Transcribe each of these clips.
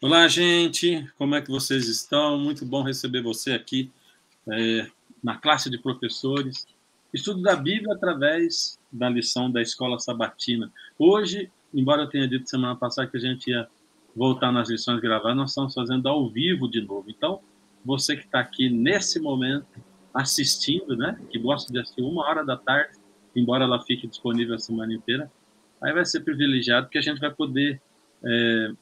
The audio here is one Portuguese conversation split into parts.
Olá, gente! Como é que vocês estão? Muito bom receber você aqui na classe de professores. Estudo da Bíblia através da lição da Escola Sabatina. Hoje, embora eu tenha dito semana passada que a gente ia voltar nas lições gravadas, nós estamos fazendo ao vivo de novo. Então, você que está aqui nesse momento assistindo, né, que gosta de assistir 1 hora da tarde, embora ela fique disponível a semana inteira, aí vai ser privilegiado, porque a gente vai poder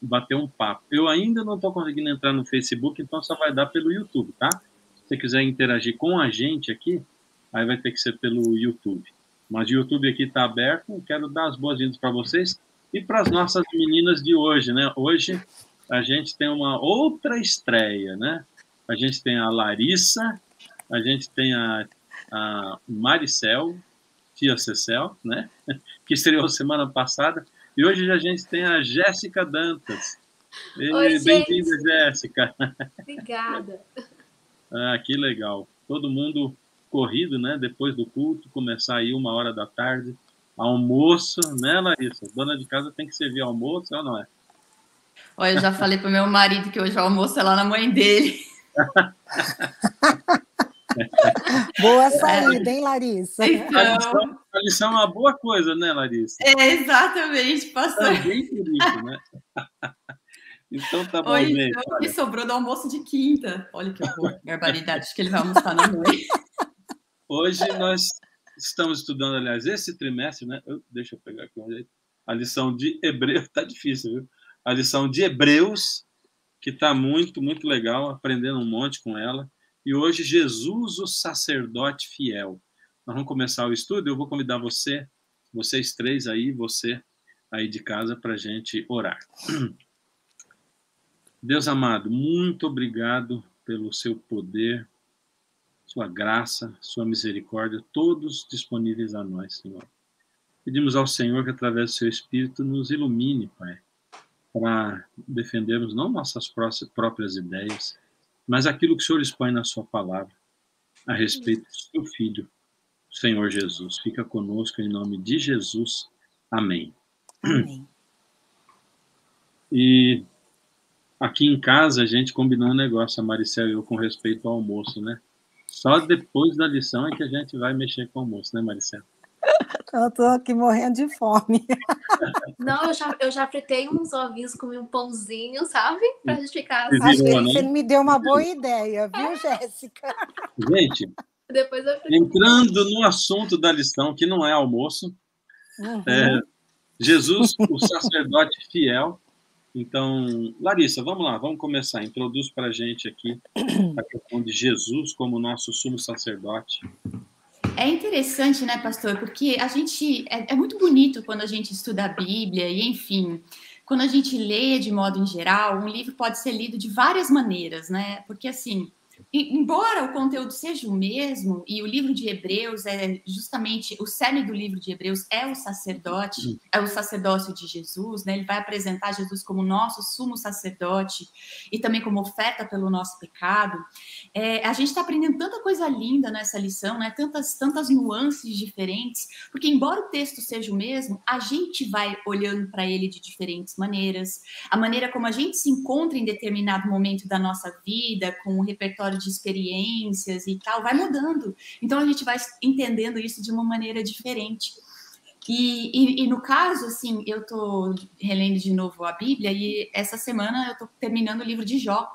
bater um papo. Eu ainda não estou conseguindo entrar no Facebook, então só vai dar pelo YouTube, tá? Se você quiser interagir com a gente aqui, aí vai ter que ser pelo YouTube. Mas o YouTube aqui está aberto, eu quero dar as boas-vindas para vocês e para as nossas meninas de hoje, né? Hoje a gente tem uma outra estreia, né? A gente tem a Larissa, a gente tem a Maricel, tia Cecel, né? Que estreou semana passada, e hoje a gente tem a Jéssica Dantas. Oi, Bem-vinda, gente. Jéssica. Obrigada. Ah, que legal. Todo mundo corrido, né? Depois do culto, começar aí 1 hora da tarde. Almoço, né, Larissa? Dona de casa tem que servir almoço, ou não é? Olha, eu já falei pro meu marido que hoje o almoço é lá na mãe dele. Boa saída, hein, Larissa? Então, A lição é uma boa coisa, né, Larissa? exatamente, pastor. Também por isso, né? Então tá bom, Hoje gente. o que sobrou do almoço de quinta. Olha que horror, barbaridade, acho que ele vai almoçar na mãe. Hoje nós estamos estudando, aliás, esse trimestre, né? Deixa eu pegar aqui a lição de Hebreus, tá difícil, viu? A lição de Hebreus, que tá muito, muito legal, aprendendo um monte com ela. E hoje, Jesus, o sacerdote fiel. Nós vamos começar o estudo, eu vou convidar vocês três aí, você aí de casa, para a gente orar. Deus amado, muito obrigado pelo seu poder, sua graça, sua misericórdia, todos disponíveis a nós, Senhor. Pedimos ao Senhor que, através do seu Espírito, nos ilumine, Pai, para defendermos não nossas próprias ideias, mas aquilo que o Senhor expõe na sua palavra, a respeito do seu Filho, o Senhor Jesus. Fica conosco em nome de Jesus. Amém. Amém. E aqui em casa a gente combinou um negócio, a Maricel e eu, com respeito ao almoço, né? Só depois da lição é que a gente vai mexer com o almoço, né, Maricel? Eu tô aqui morrendo de fome. Não, eu já fritei uns ovinhos, comi um pãozinho, sabe? Pra justificar. Acho que você me deu uma boa ideia, viu, Jéssica? Gente, Depois eu fritei. entrando no assunto da lição, que não é almoço, Jesus, o sacerdote fiel. Então, Larissa, vamos lá, vamos começar. Introduz para a gente aqui a questão de Jesus como nosso sumo sacerdote. É interessante, né, pastor? Porque a gente é muito bonito quando a gente estuda a Bíblia e, enfim, quando a gente lê de modo em geral, um livro pode ser lido de várias maneiras, né? Porque assim, embora o conteúdo seja o mesmo, e o livro de Hebreus é justamente, o cerne do livro de Hebreus é o sacerdote, é o sacerdócio de Jesus, né? Ele vai apresentar Jesus como nosso sumo sacerdote e também como oferta pelo nosso pecado. A gente está aprendendo tanta coisa linda nessa lição, né? Tantas nuances diferentes, porque embora o texto seja o mesmo, a gente vai olhando para ele de diferentes maneiras, a maneira como a gente se encontra em determinado momento da nossa vida, com o repertório de experiências e tal, vai mudando. Então a gente vai entendendo isso de uma maneira diferente. E no caso, assim, eu tô relendo de novo a Bíblia e essa semana eu tô terminando o livro de Jó.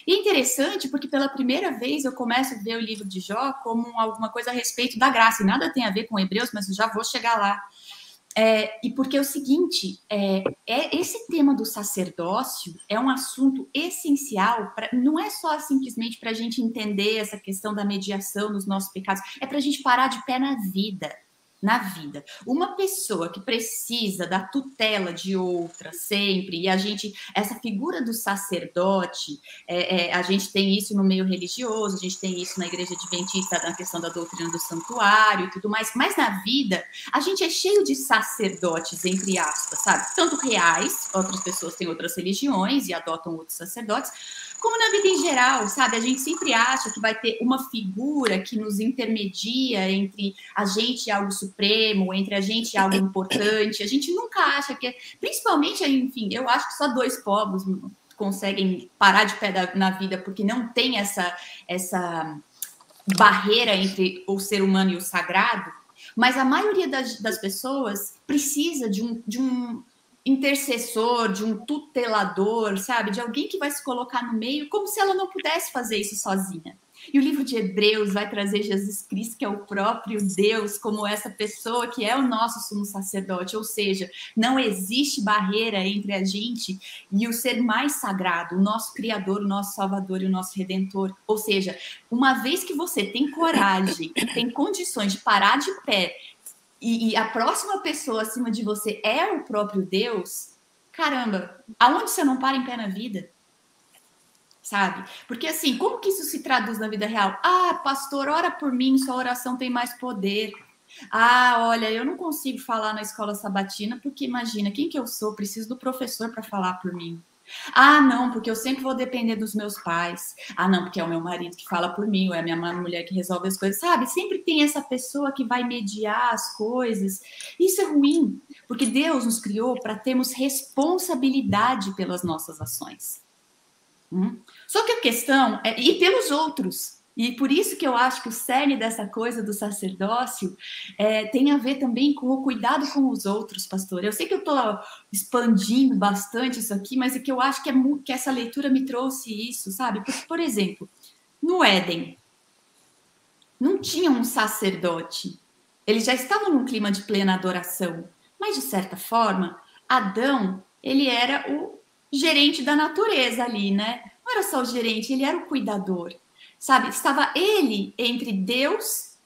E é interessante porque pela primeira vez eu começo a ver o livro de Jó como alguma coisa a respeito da graça. E nada tem a ver com Hebreus, mas eu já vou chegar lá. E porque é o seguinte, esse tema do sacerdócio é um assunto essencial, não é só simplesmente para a gente entender essa questão da mediação dos nossos pecados, é para a gente parar de pé na vida. Uma pessoa que precisa da tutela de outra sempre, e essa figura do sacerdote, a gente tem isso no meio religioso, a gente tem isso na igreja adventista, na questão da doutrina do santuário e tudo mais, mas na vida, a gente é cheio de sacerdotes, entre aspas, sabe? Tanto reais, outras pessoas têm outras religiões e adotam outros sacerdotes, como na vida em geral, sabe? A gente sempre acha que vai ter uma figura que nos intermedia entre a gente e algo supremo, entre a gente e algo importante. A gente nunca acha que principalmente, enfim, eu acho que só dois povos conseguem parar de pé na vida porque não tem essa barreira entre o ser humano e o sagrado, mas a maioria das pessoas precisa de um intercessor, de um tutelador, sabe? De alguém que vai se colocar no meio, como se ela não pudesse fazer isso sozinha. E o livro de Hebreus vai trazer Jesus Cristo, que é o próprio Deus, como essa pessoa que é o nosso sumo sacerdote. Ou seja, não existe barreira entre a gente e o ser mais sagrado, o nosso Criador, o nosso Salvador e o nosso Redentor. Ou seja, uma vez que você tem coragem, tem condições de parar de pé, e a próxima pessoa acima de você é o próprio Deus, caramba, aonde você não para em pé na vida? Sabe? Porque assim, como que isso se traduz na vida real? Ah, pastor, ora por mim, sua oração tem mais poder. Ah, olha, eu não consigo falar na escola sabatina, porque imagina, quem que eu sou? Preciso do professor para falar por mim. Ah, não, porque eu sempre vou depender dos meus pais. Ah, não, porque é o meu marido que fala por mim, ou é a minha mulher que resolve as coisas, sabe? Sempre tem essa pessoa que vai mediar as coisas. Isso é ruim, porque Deus nos criou para termos responsabilidade pelas nossas ações. Só que a questão é ir pelos outros. E por isso que eu acho que o cerne dessa coisa do sacerdócio tem a ver também com o cuidado com os outros, pastor. Eu sei que eu estou expandindo bastante isso aqui, mas é que eu acho que essa leitura me trouxe isso, sabe? Porque, por exemplo, no Éden, não tinha um sacerdote. Eles já estavam num clima de plena adoração. Mas, de certa forma, Adão, ele era o gerente da natureza ali, né? Não era só o gerente, ele era o cuidador. Sabe, estava ele entre Deus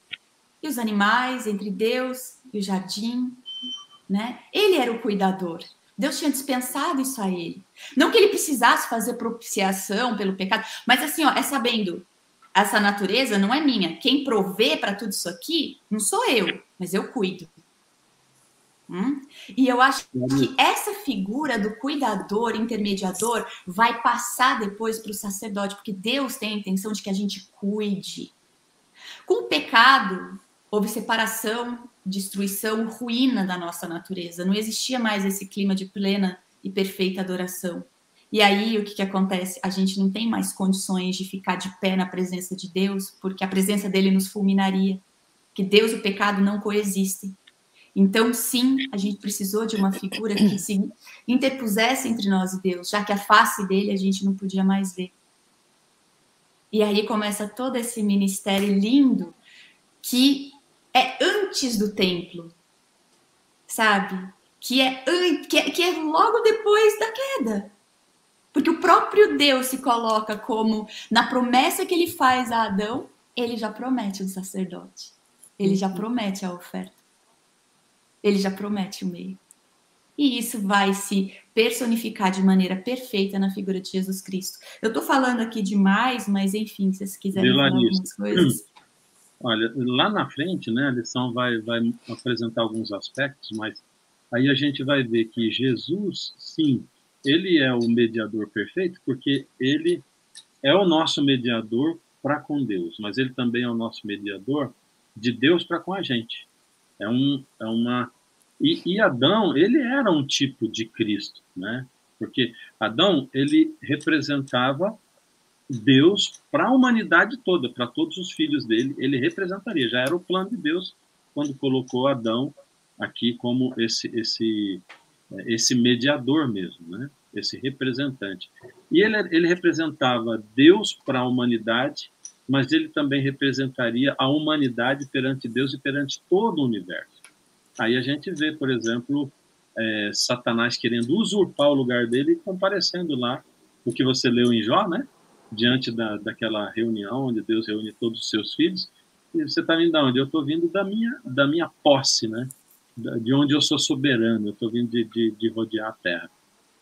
e os animais, entre Deus e o jardim, né? Ele era o cuidador. Deus tinha dispensado isso a ele. Não que ele precisasse fazer propiciação pelo pecado, mas assim, ó, sabendo, essa natureza não é minha. Quem provê para tudo isso aqui não sou eu, mas eu cuido. E eu acho que essa figura do cuidador, intermediador, vai passar depois para o sacerdote, porque Deus tem a intenção de que a gente cuide. Com o pecado, houve separação, destruição, ruína da nossa natureza. Não existia mais esse clima de plena e perfeita adoração. E aí, o que acontece? A gente não tem mais condições de ficar de pé na presença de Deus, porque a presença dele nos fulminaria. Que Deus e o pecado não coexistem. Então, sim, a gente precisou de uma figura que se interpusesse entre nós e Deus, já que a face dele a gente não podia mais ver. E aí começa todo esse ministério lindo que é antes do templo, sabe? Que é logo depois da queda. Porque o próprio Deus se coloca como, na promessa que ele faz a Adão, ele já promete o sacerdote. Ele já promete a oferta. Ele já promete o meio. E isso vai se personificar de maneira perfeita na figura de Jesus Cristo. Eu estou falando aqui demais, mas enfim, se vocês quiserem falar algumas coisas. Olha, lá na frente, né, a lição vai apresentar alguns aspectos, mas aí a gente vai ver que Jesus, sim, ele é o mediador perfeito, porque ele é o nosso mediador para com Deus, mas ele também é o nosso mediador de Deus para com a gente. E Adão, ele era um tipo de Cristo, né? Porque Adão, ele representava Deus para a humanidade toda, para todos os filhos dele, ele representaria. Já era o plano de Deus quando colocou Adão aqui como esse mediador mesmo, né? Esse representante. E ele representava Deus para a humanidade, mas ele também representaria a humanidade perante Deus e perante todo o universo. Aí a gente vê, por exemplo, Satanás querendo usurpar o lugar dele e comparecendo lá, o que você leu em Jó, né? Diante daquela reunião onde Deus reúne todos os seus filhos. E você está vindo de onde? Eu estou vindo da minha posse, né? De onde eu sou soberano, eu estou vindo de rodear a terra.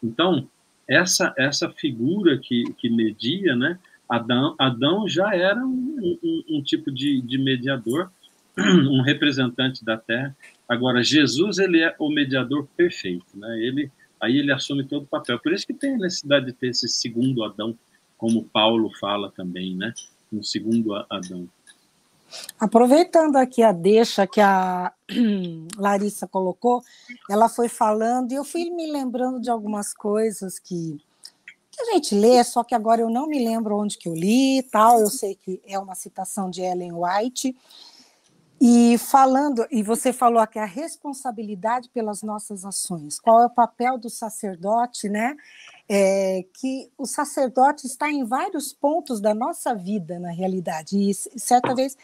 Então, essa figura que media, né? Adão já era um tipo de mediador, um representante da terra. Agora, Jesus, ele é o mediador perfeito, né? Aí ele assume todo o papel. Por isso que tem a necessidade de ter esse segundo Adão, como Paulo fala também, né? Um segundo Adão. Aproveitando aqui a deixa que a Larissa colocou, ela foi falando e eu fui me lembrando de algumas coisas que a a gente lê, só que agora eu não me lembro onde que eu li, tal, eu sei que é uma citação de Ellen White, e você falou aqui a responsabilidade pelas nossas ações. Qual é o papel do sacerdote, né? Que o sacerdote está em vários pontos da nossa vida, na realidade. E certa vez,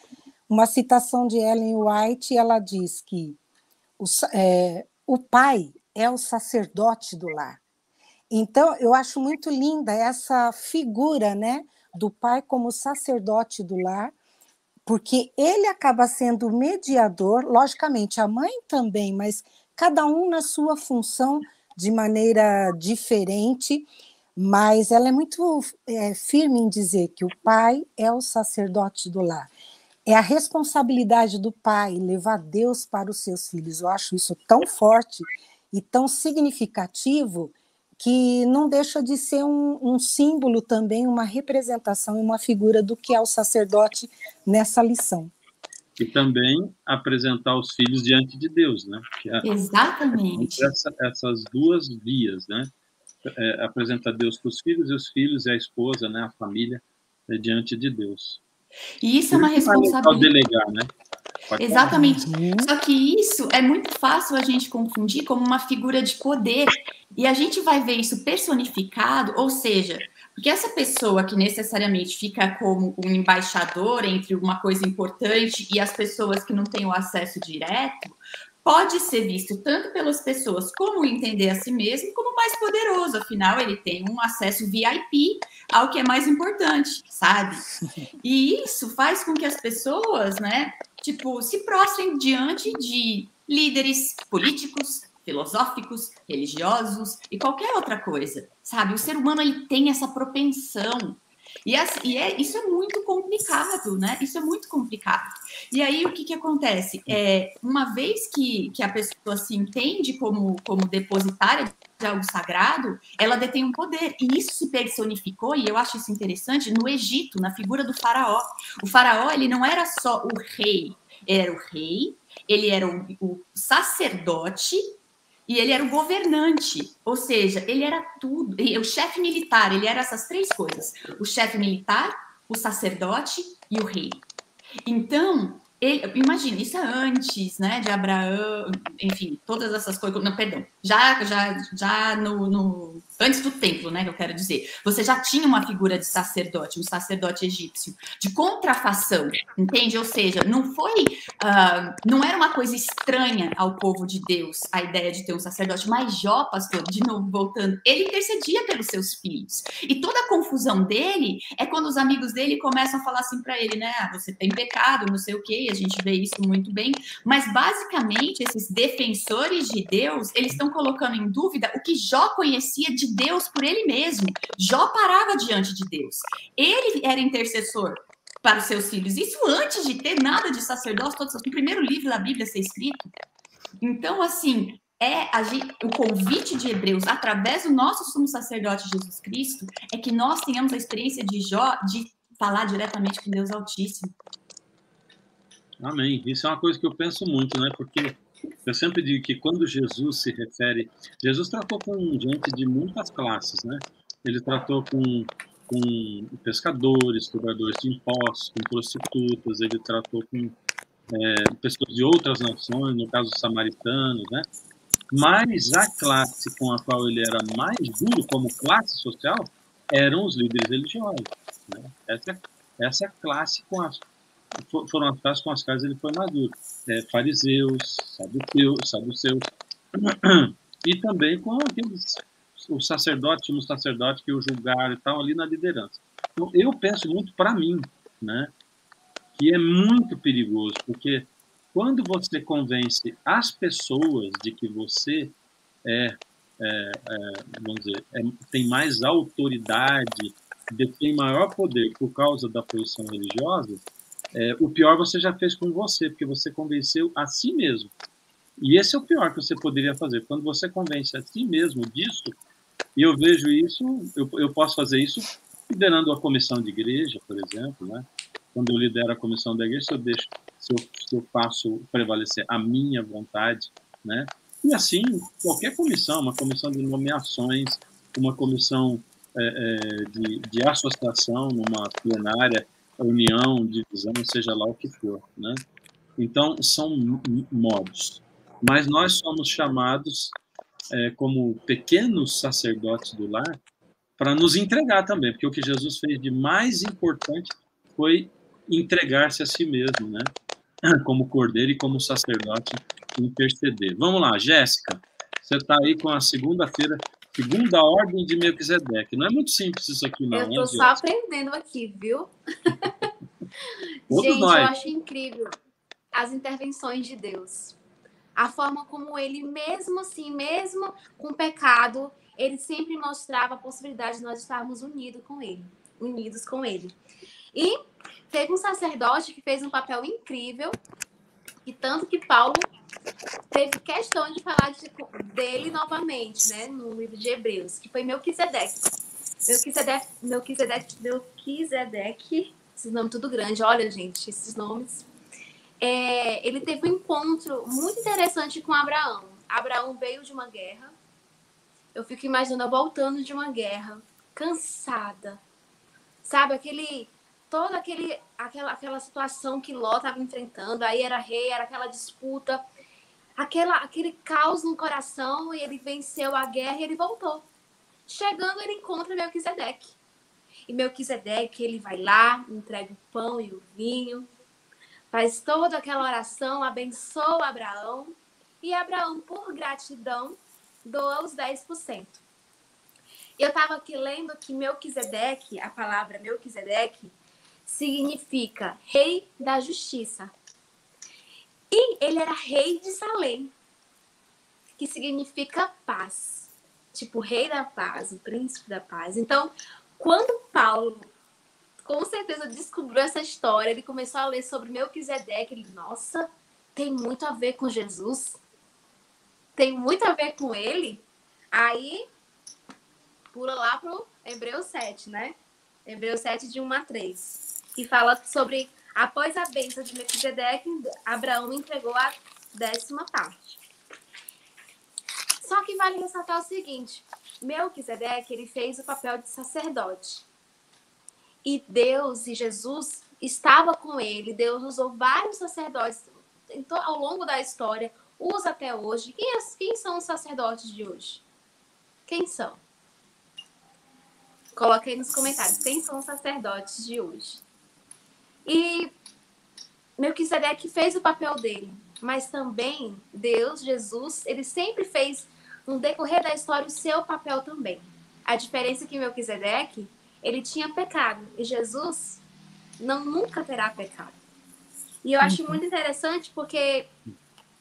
uma citação de Ellen White, ela diz que o pai é o sacerdote do lar. Então, eu acho muito linda essa figura, né, do pai como sacerdote do lar, porque ele acaba sendo o mediador, logicamente, a mãe também, mas cada um na sua função de maneira diferente, mas ela é muito firme em dizer que o pai é o sacerdote do lar. É a responsabilidade do pai levar Deus para os seus filhos. Eu acho isso tão forte e tão significativo que não deixa de ser um símbolo também, uma representação e uma figura do que é o sacerdote nessa lição. E também apresentar os filhos diante de Deus, né? Exatamente. Essas duas vias, né? Apresentar Deus para os filhos e os filhos e a esposa, né? A família, diante de Deus. E isso é uma responsabilidade. Delegar, né? Exatamente. Só que isso é muito fácil a gente confundir como uma figura de poder. E a gente vai ver isso personificado, ou seja, porque essa pessoa que necessariamente fica como um embaixador entre uma coisa importante e as pessoas que não têm o acesso direto, pode ser visto tanto pelas pessoas como entender a si mesmo, como mais poderoso. Afinal, ele tem um acesso VIP ao que é mais importante, sabe? E isso faz com que as pessoas, né, tipo, se prostrem diante de líderes políticos, filosóficos, religiosos e qualquer outra coisa, sabe? O ser humano, ele tem essa propensão. Isso é muito complicado, né? Isso é muito complicado. E aí, o que acontece? Uma vez que a pessoa se entende como depositária de algo sagrado, ela detém um poder. E isso se personificou, e eu acho isso interessante, no Egito, na figura do faraó. O faraó, ele não era só o rei, era o rei, ele era o sacerdote, e ele era o governante, ou seja, ele era tudo. O chefe militar, ele era essas três coisas: o chefe militar, o sacerdote e o rei. Então, imagina, isso é antes, né, de Abraão, enfim, todas essas coisas. Não, perdão, já antes do templo, né, que eu quero dizer. Você já tinha uma figura de sacerdote, um sacerdote egípcio, de contrafação, entende? Ou seja, não era uma coisa estranha ao povo de Deus a ideia de ter um sacerdote, mas Jó, pastor, de novo voltando, ele intercedia pelos seus filhos. E toda a confusão dele é quando os amigos dele começam a falar assim para ele, né, você tem pecado, não sei o quê, e a gente vê isso muito bem, mas basicamente esses defensores de Deus, eles estão colocando em dúvida o que Jó conhecia de Deus por ele mesmo. Jó parava diante de Deus. Ele era intercessor para os seus filhos. Isso antes de ter nada de sacerdócio, o primeiro livro da Bíblia a ser escrito. Então, assim, o convite de Hebreus, através do nosso sumo sacerdote Jesus Cristo, é que nós tenhamos a experiência de Jó de falar diretamente com Deus Altíssimo. Amém. Isso é uma coisa que eu penso muito, né? Porque eu sempre digo que quando Jesus se refere... Jesus tratou com gente de muitas classes, né? Ele tratou com pescadores, cobradores de impostos, com prostitutas, ele tratou com pessoas de outras nações, no caso os samaritanos, né? Mas a classe com a qual ele era mais duro como classe social eram os líderes religiosos, né? Essa classe foram as classes com as quais ele foi mais duro. Fariseus, saduceus, e também com o sacerdote, o sacerdote que o julgaram e tal, ali na liderança. Então, eu penso muito para mim, né, que é muito perigoso, porque quando você convence as pessoas de que você vamos dizer, tem mais autoridade, detém maior poder por causa da posição religiosa, o pior você já fez com você, porque você convenceu a si mesmo. E esse é o pior que você poderia fazer. Quando você convence a si mesmo disso, e eu vejo isso, eu posso fazer isso liderando a comissão de igreja, por exemplo, né? Quando eu lidero a comissão da igreja, se eu faço prevalecer a minha vontade, né? E assim, qualquer comissão, uma comissão de nomeações, uma comissão de associação, numa plenária, união, divisão, seja lá o que for, né? Então, são modos. Mas nós somos chamados, como pequenos sacerdotes do lar, para nos entregar também, porque o que Jesus fez de mais importante foi entregar-se a si mesmo, né? Como cordeiro e como sacerdote, interceder. Vamos lá, Jéssica, você está aí com a segunda ordem de Melquisedeque. Não é muito simples isso aqui, não, Eu né, tô Jéssica? só aprendendo aqui, viu? Todos Gente, nós. eu acho incrível as intervenções de Deus. A forma como ele, mesmo assim, mesmo com pecado, ele sempre mostrava a possibilidade de nós estarmos unidos com ele. E teve um sacerdote que fez um papel incrível, e tanto que Paulo teve questão de falar dele novamente, né, no livro de Hebreus, que foi Melquisedeque. Melquisedeque, esses nomes tudo grande, olha, gente, esses nomes. Ele teve um encontro muito interessante com Abraão. Abraão veio de uma guerra. Eu fico imaginando eu voltando de uma guerra, cansada. Sabe, aquela situação que Ló estava enfrentando, aí era rei, era aquela disputa, aquele caos no coração, e ele venceu a guerra e ele voltou. Chegando, ele encontra Melquisedeque. E Melquisedeque, ele vai lá, entrega o pão e o vinho, faz toda aquela oração, abençoa Abraão, e Abraão, por gratidão, doa os 10%. Eu estava aqui lendo que Melquisedeque, a palavra Melquisedeque, significa rei da justiça. E ele era rei de Salém, que significa paz. Tipo, rei da paz, o príncipe da paz. Então, quando Paulo, com certeza, descobriu essa história, ele começou a ler sobre Melquisedeque, ele, nossa, tem muito a ver com Jesus? Tem muito a ver com ele? Aí, pula lá pro Hebreus 7, né? Hebreus 7, de 1 a 3. Que fala sobre, após a bênção de Melquisedeque, Abraão entregou a 10ª parte. Só que vale ressaltar o seguinte, Melquisedeque, ele fez o papel de sacerdote. E Deus e Jesus estava com ele. Deus usou vários sacerdotes ao longo da história, usa até hoje. Quem são os sacerdotes de hoje? Quem são? Coloque aí nos comentários. Quem são os sacerdotes de hoje? E Melquisedeque fez o papel dele. Mas também Deus, Jesus, ele sempre fez, no decorrer da história, o seu papel também. A diferença é que Melquisedeque, ele tinha pecado. E Jesus nunca terá pecado. E eu acho muito interessante porque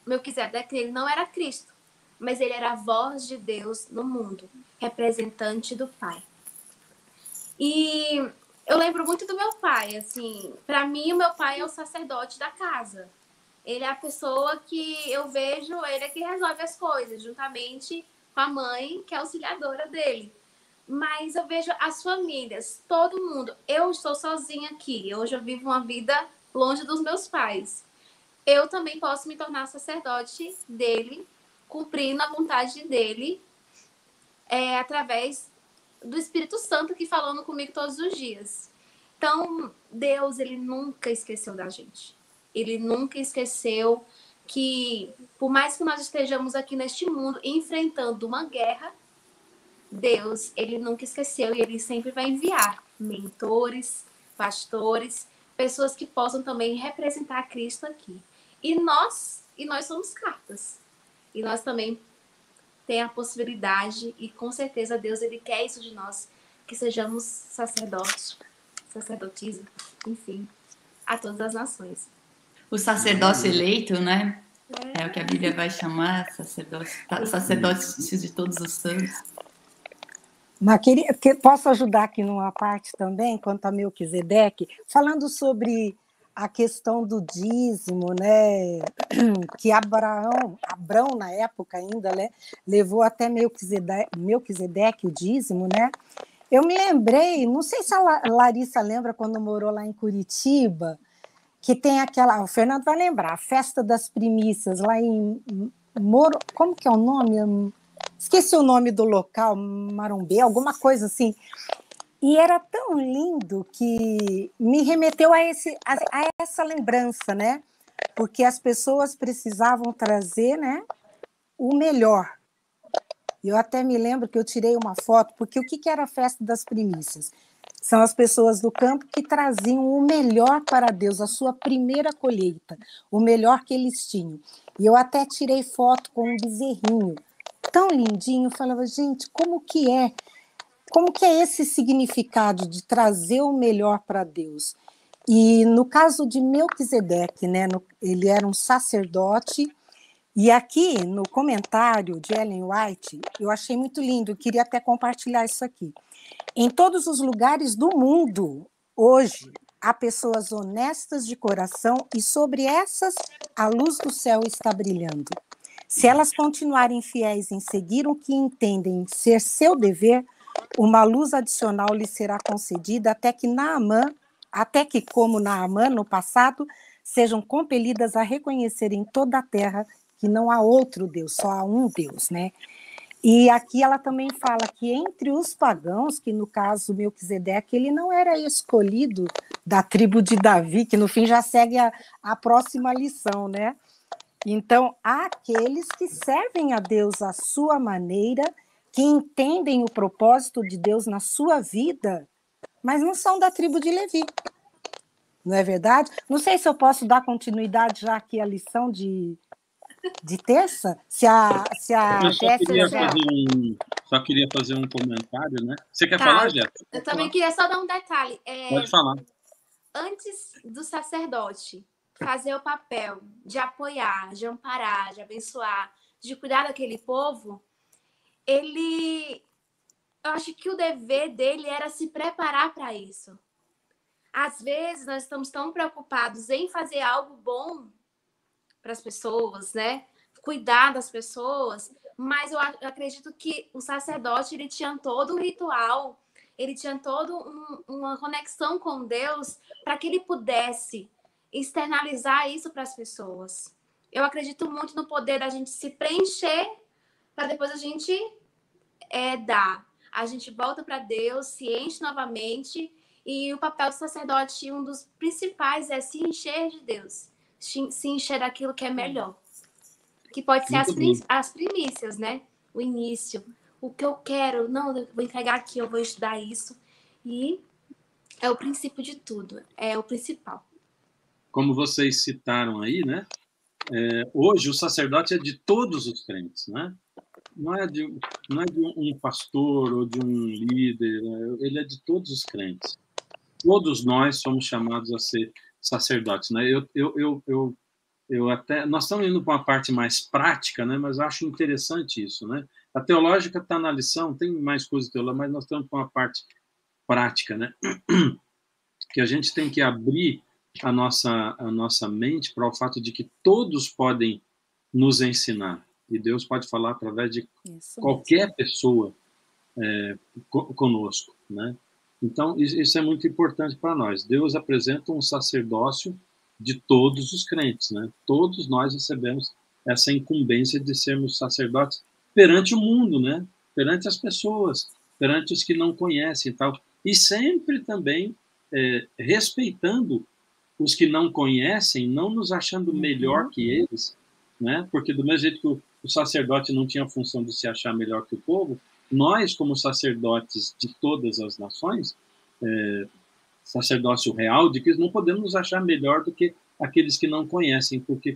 Melquisedeque, ele não era Cristo, mas ele era a voz de Deus no mundo, representante do Pai. E eu lembro muito do meu pai, assim, para mim o meu pai é o sacerdote da casa. Ele é a pessoa que eu vejo, ele é que resolve as coisas, juntamente com a mãe, que é auxiliadora dele. Mas eu vejo as famílias, todo mundo. Eu estou sozinha aqui, hoje eu vivo uma vida longe dos meus pais. Eu também posso me tornar sacerdote dele, cumprindo a vontade dele, através do Espírito Santo que falando comigo todos os dias. Então, Deus, ele nunca esqueceu da gente. Ele nunca esqueceu que, por mais que nós estejamos aqui neste mundo enfrentando uma guerra, Deus, ele nunca esqueceu e ele sempre vai enviar mentores, pastores, pessoas que possam também representar Cristo aqui. E nós somos cartas. E nós também temos a possibilidade, e com certeza Deus, ele quer isso de nós, que sejamos sacerdotes, sacerdotisa, enfim, a todas as nações. O sacerdócio eleito, né? É o que a Bíblia vai chamar, sacerdócio de todos os santos. Mas posso ajudar aqui numa parte também, quanto a Melquisedeque, falando sobre a questão do dízimo, né? Que Abraão, na época ainda, né? Levou até Melquisedeque o dízimo, né? Eu me lembrei, não sei se a Larissa lembra quando morou lá em Curitiba, que tem aquela, o Fernando vai lembrar, a festa das primícias lá em Moro, como que é o nome? esqueci o nome do local, Marumbê, alguma coisa assim. E era tão lindo que me remeteu a essa lembrança, né? Porque as pessoas precisavam trazer, né, o melhor. Eu até me lembro que eu tirei uma foto, porque o que era a festa das primícias? São as pessoas do campo que traziam o melhor para Deus, a sua primeira colheita, o melhor que eles tinham. E eu até tirei foto com um bezerrinho, tão lindinho. Eu falava, gente, como que é esse significado de trazer o melhor para Deus? E no caso de Melquisedeque, né, ele era um sacerdote. E aqui, no comentário de Ellen White, eu achei muito lindo, eu queria até compartilhar isso aqui. Em todos os lugares do mundo, hoje, há pessoas honestas de coração e sobre essas a luz do céu está brilhando. Se elas continuarem fiéis em seguir o que entendem ser seu dever, uma luz adicional lhe será concedida até que, como Naamã no passado, sejam compelidas a reconhecer em toda a terra que não há outro Deus, só há um Deus, né? E aqui ela também fala que entre os pagãos, que no caso Melquisedeque, ele não era escolhido da tribo de Davi, que no fim já segue a próxima lição, né? Então, há aqueles que servem a Deus à sua maneira, que entendem o propósito de Deus na sua vida, mas não são da tribo de Levi. Não é verdade? Não sei se eu posso dar continuidade já aqui à lição de terça, se a Eu Jéssica... só queria fazer um comentário, né? Você quer Tá, falar, Jéssica? Eu também queria só dar um detalhe. Pode falar. Antes do sacerdote fazer o papel de apoiar, de amparar, de abençoar, de cuidar daquele povo, eu acho que o dever dele era se preparar para isso. Às vezes nós estamos tão preocupados em fazer algo bom para as pessoas, né? Cuidar das pessoas, mas eu acredito que o sacerdote ele tinha todo um ritual, ele tinha toda uma conexão com Deus para que ele pudesse externalizar isso para as pessoas. Eu acredito muito no poder da gente se preencher para depois a gente dar. A gente volta para Deus, se enche novamente, e o papel do sacerdote, um dos principais, é se encher de Deus, se encher daquilo que é melhor. Que pode ser as primícias, né? O início. O que eu quero, não, eu vou entregar aqui, eu vou estudar isso. E é o princípio de tudo, é o principal. Como vocês citaram aí, né? Hoje o sacerdote é de todos os crentes, né? Não é de um pastor ou de um líder, ele é de todos os crentes. Todos nós somos chamados a ser sacerdotes, né? Nós estamos indo para uma parte mais prática, né? Mas eu acho interessante isso, né? A teológica está na lição, tem mais coisas teológicas, mas nós estamos para uma parte prática, né? Que a gente tem que abrir a nossa mente para o fato de que todos podem nos ensinar. E Deus pode falar através de qualquer pessoa conosco, né? Então, isso é muito importante para nós. Deus apresenta um sacerdócio de todos os crentes, né? Todos nós recebemos essa incumbência de sermos sacerdotes perante o mundo, né? Perante as pessoas, perante os que não conhecem e tal. E sempre também respeitando os que não conhecem, não nos achando melhor que eles, né? Porque do mesmo jeito que o sacerdote não tinha a função de se achar melhor que o povo, nós, como sacerdotes de todas as nações, sacerdócio real de Cristo, não podemos nos achar melhor do que aqueles que não conhecem, porque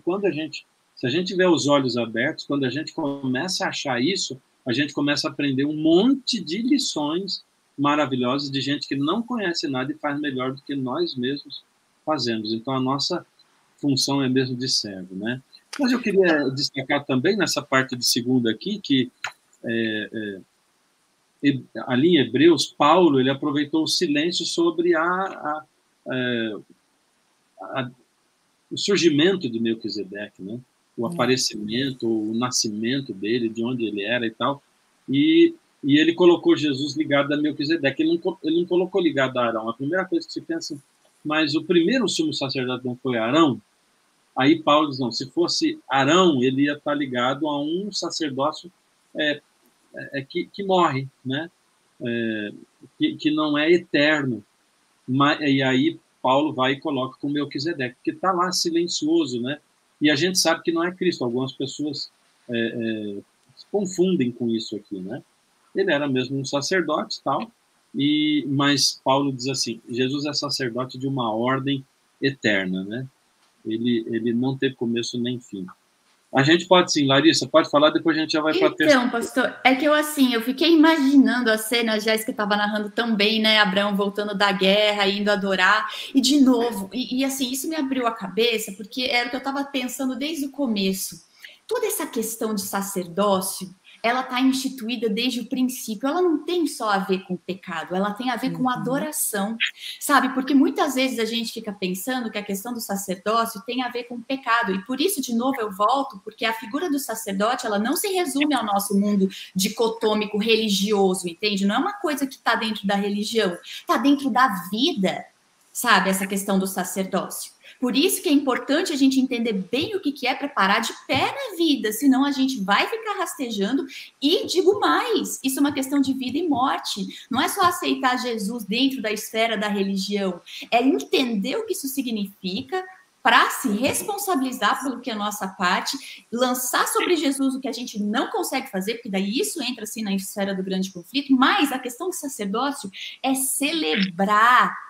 se a gente tiver os olhos abertos, quando a gente começa a achar isso, a gente começa a aprender um monte de lições maravilhosas de gente que não conhece nada e faz melhor do que nós mesmos fazemos. Então, a nossa função é mesmo de servo, né? Mas eu queria destacar também nessa parte de segunda aqui, que ali em Hebreus, Paulo ele aproveitou o silêncio sobre o surgimento de Melquisedeque, né? O aparecimento, o nascimento dele, de onde ele era e tal, e ele colocou Jesus ligado a Melquisedeque. Ele não colocou ligado a Arão. A primeira coisa que se pensa, mas o primeiro sumo sacerdote não foi Arão? Aí Paulo diz, não, se fosse Arão, ele ia estar ligado a um sacerdócio que morre, né? Que não é eterno. E aí Paulo vai e coloca com Melquisedeque, que está lá silencioso, né? E a gente sabe que não é Cristo. Algumas pessoas se confundem com isso aqui, né? Ele era mesmo um sacerdote, tal, mas Paulo diz assim, Jesus é sacerdote de uma ordem eterna, né? Ele não teve começo nem fim. A gente pode sim, Larissa, pode falar, depois a gente já vai para a terceira. Então, pastor, é que eu fiquei imaginando a cena, a Jéssica estava narrando tão bem, né, Abraão voltando da guerra, indo adorar, e de novo, assim, isso me abriu a cabeça, porque era o que eu estava pensando desde o começo. Toda essa questão de sacerdócio, ela está instituída desde o princípio, ela não tem só a ver com pecado, ela tem a ver com adoração, sabe? Porque muitas vezes a gente fica pensando que a questão do sacerdócio tem a ver com pecado, e por isso, de novo, eu volto, porque a figura do sacerdote, ela não se resume ao nosso mundo dicotômico religioso, entende? Não é uma coisa que está dentro da religião, está dentro da vida, sabe? Essa questão do sacerdócio. Por isso que é importante a gente entender bem o que é preparar de pé na vida, senão a gente vai ficar rastejando. E digo mais, isso é uma questão de vida e morte. Não é só aceitar Jesus dentro da esfera da religião, é entender o que isso significa para se responsabilizar pelo que é a nossa parte, lançar sobre Jesus o que a gente não consegue fazer, porque daí isso entra assim na esfera do grande conflito, mas a questão do sacerdócio é celebrar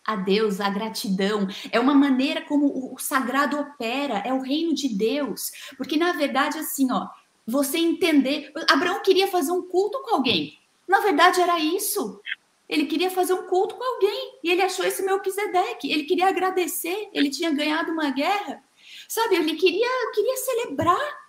a Deus, a gratidão, é uma maneira como o sagrado opera, é o reino de Deus, porque na verdade assim, ó, você entender, Abraão queria fazer um culto com alguém, na verdade era isso, ele queria fazer um culto com alguém, e ele achou esse Melquisedeque, ele queria agradecer, ele tinha ganhado uma guerra, sabe, ele queria celebrar.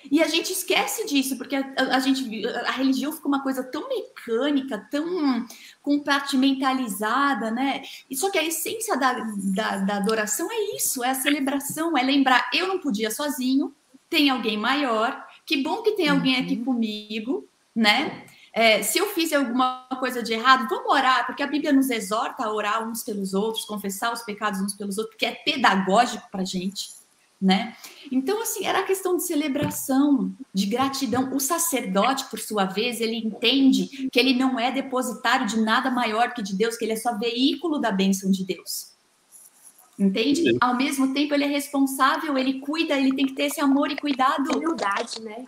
E a gente esquece disso, porque a religião fica uma coisa tão mecânica, tão compartimentalizada, né? E só que a essência da adoração é isso, é a celebração, é lembrar, eu não podia sozinho, tem alguém maior, que bom que tem alguém aqui comigo, né? Se eu fiz alguma coisa de errado, vamos orar, porque a Bíblia nos exorta a orar uns pelos outros, confessar os pecados uns pelos outros, porque é pedagógico para a gente, né? Então, assim, era a questão de celebração, de gratidão. O sacerdote, por sua vez, ele entende que ele não é depositário de nada maior que de Deus, que ele é só veículo da bênção de Deus. Entende? Ao mesmo tempo, ele é responsável, ele cuida, ele tem que ter esse amor e cuidado. Humildade, né?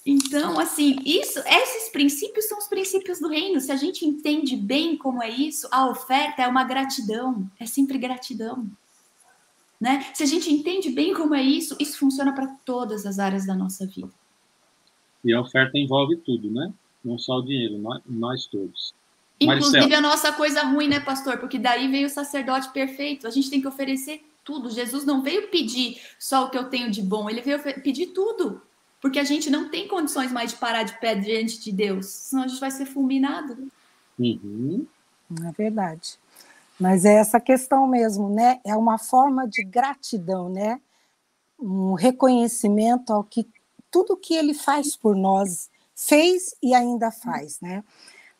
Então, assim, esses princípios são os princípios do reino. Se a gente entende bem como é isso, a oferta é uma gratidão, é sempre gratidão. Né? Se a gente entende bem como é isso, isso funciona para todas as áreas da nossa vida. E a oferta envolve tudo, né? Não só o dinheiro, nós todos. Inclusive Maricel. A nossa coisa ruim, né, pastor? Porque daí veio o sacerdote perfeito. A gente tem que oferecer tudo. Jesus não veio pedir só o que eu tenho de bom, ele veio pedir tudo. Porque a gente não tem condições mais de parar de pé diante de Deus, senão a gente vai ser fulminado. É verdade. Mas é essa questão mesmo, né? É uma forma de gratidão, né? Um reconhecimento ao que tudo que ele faz por nós, fez e ainda faz, né?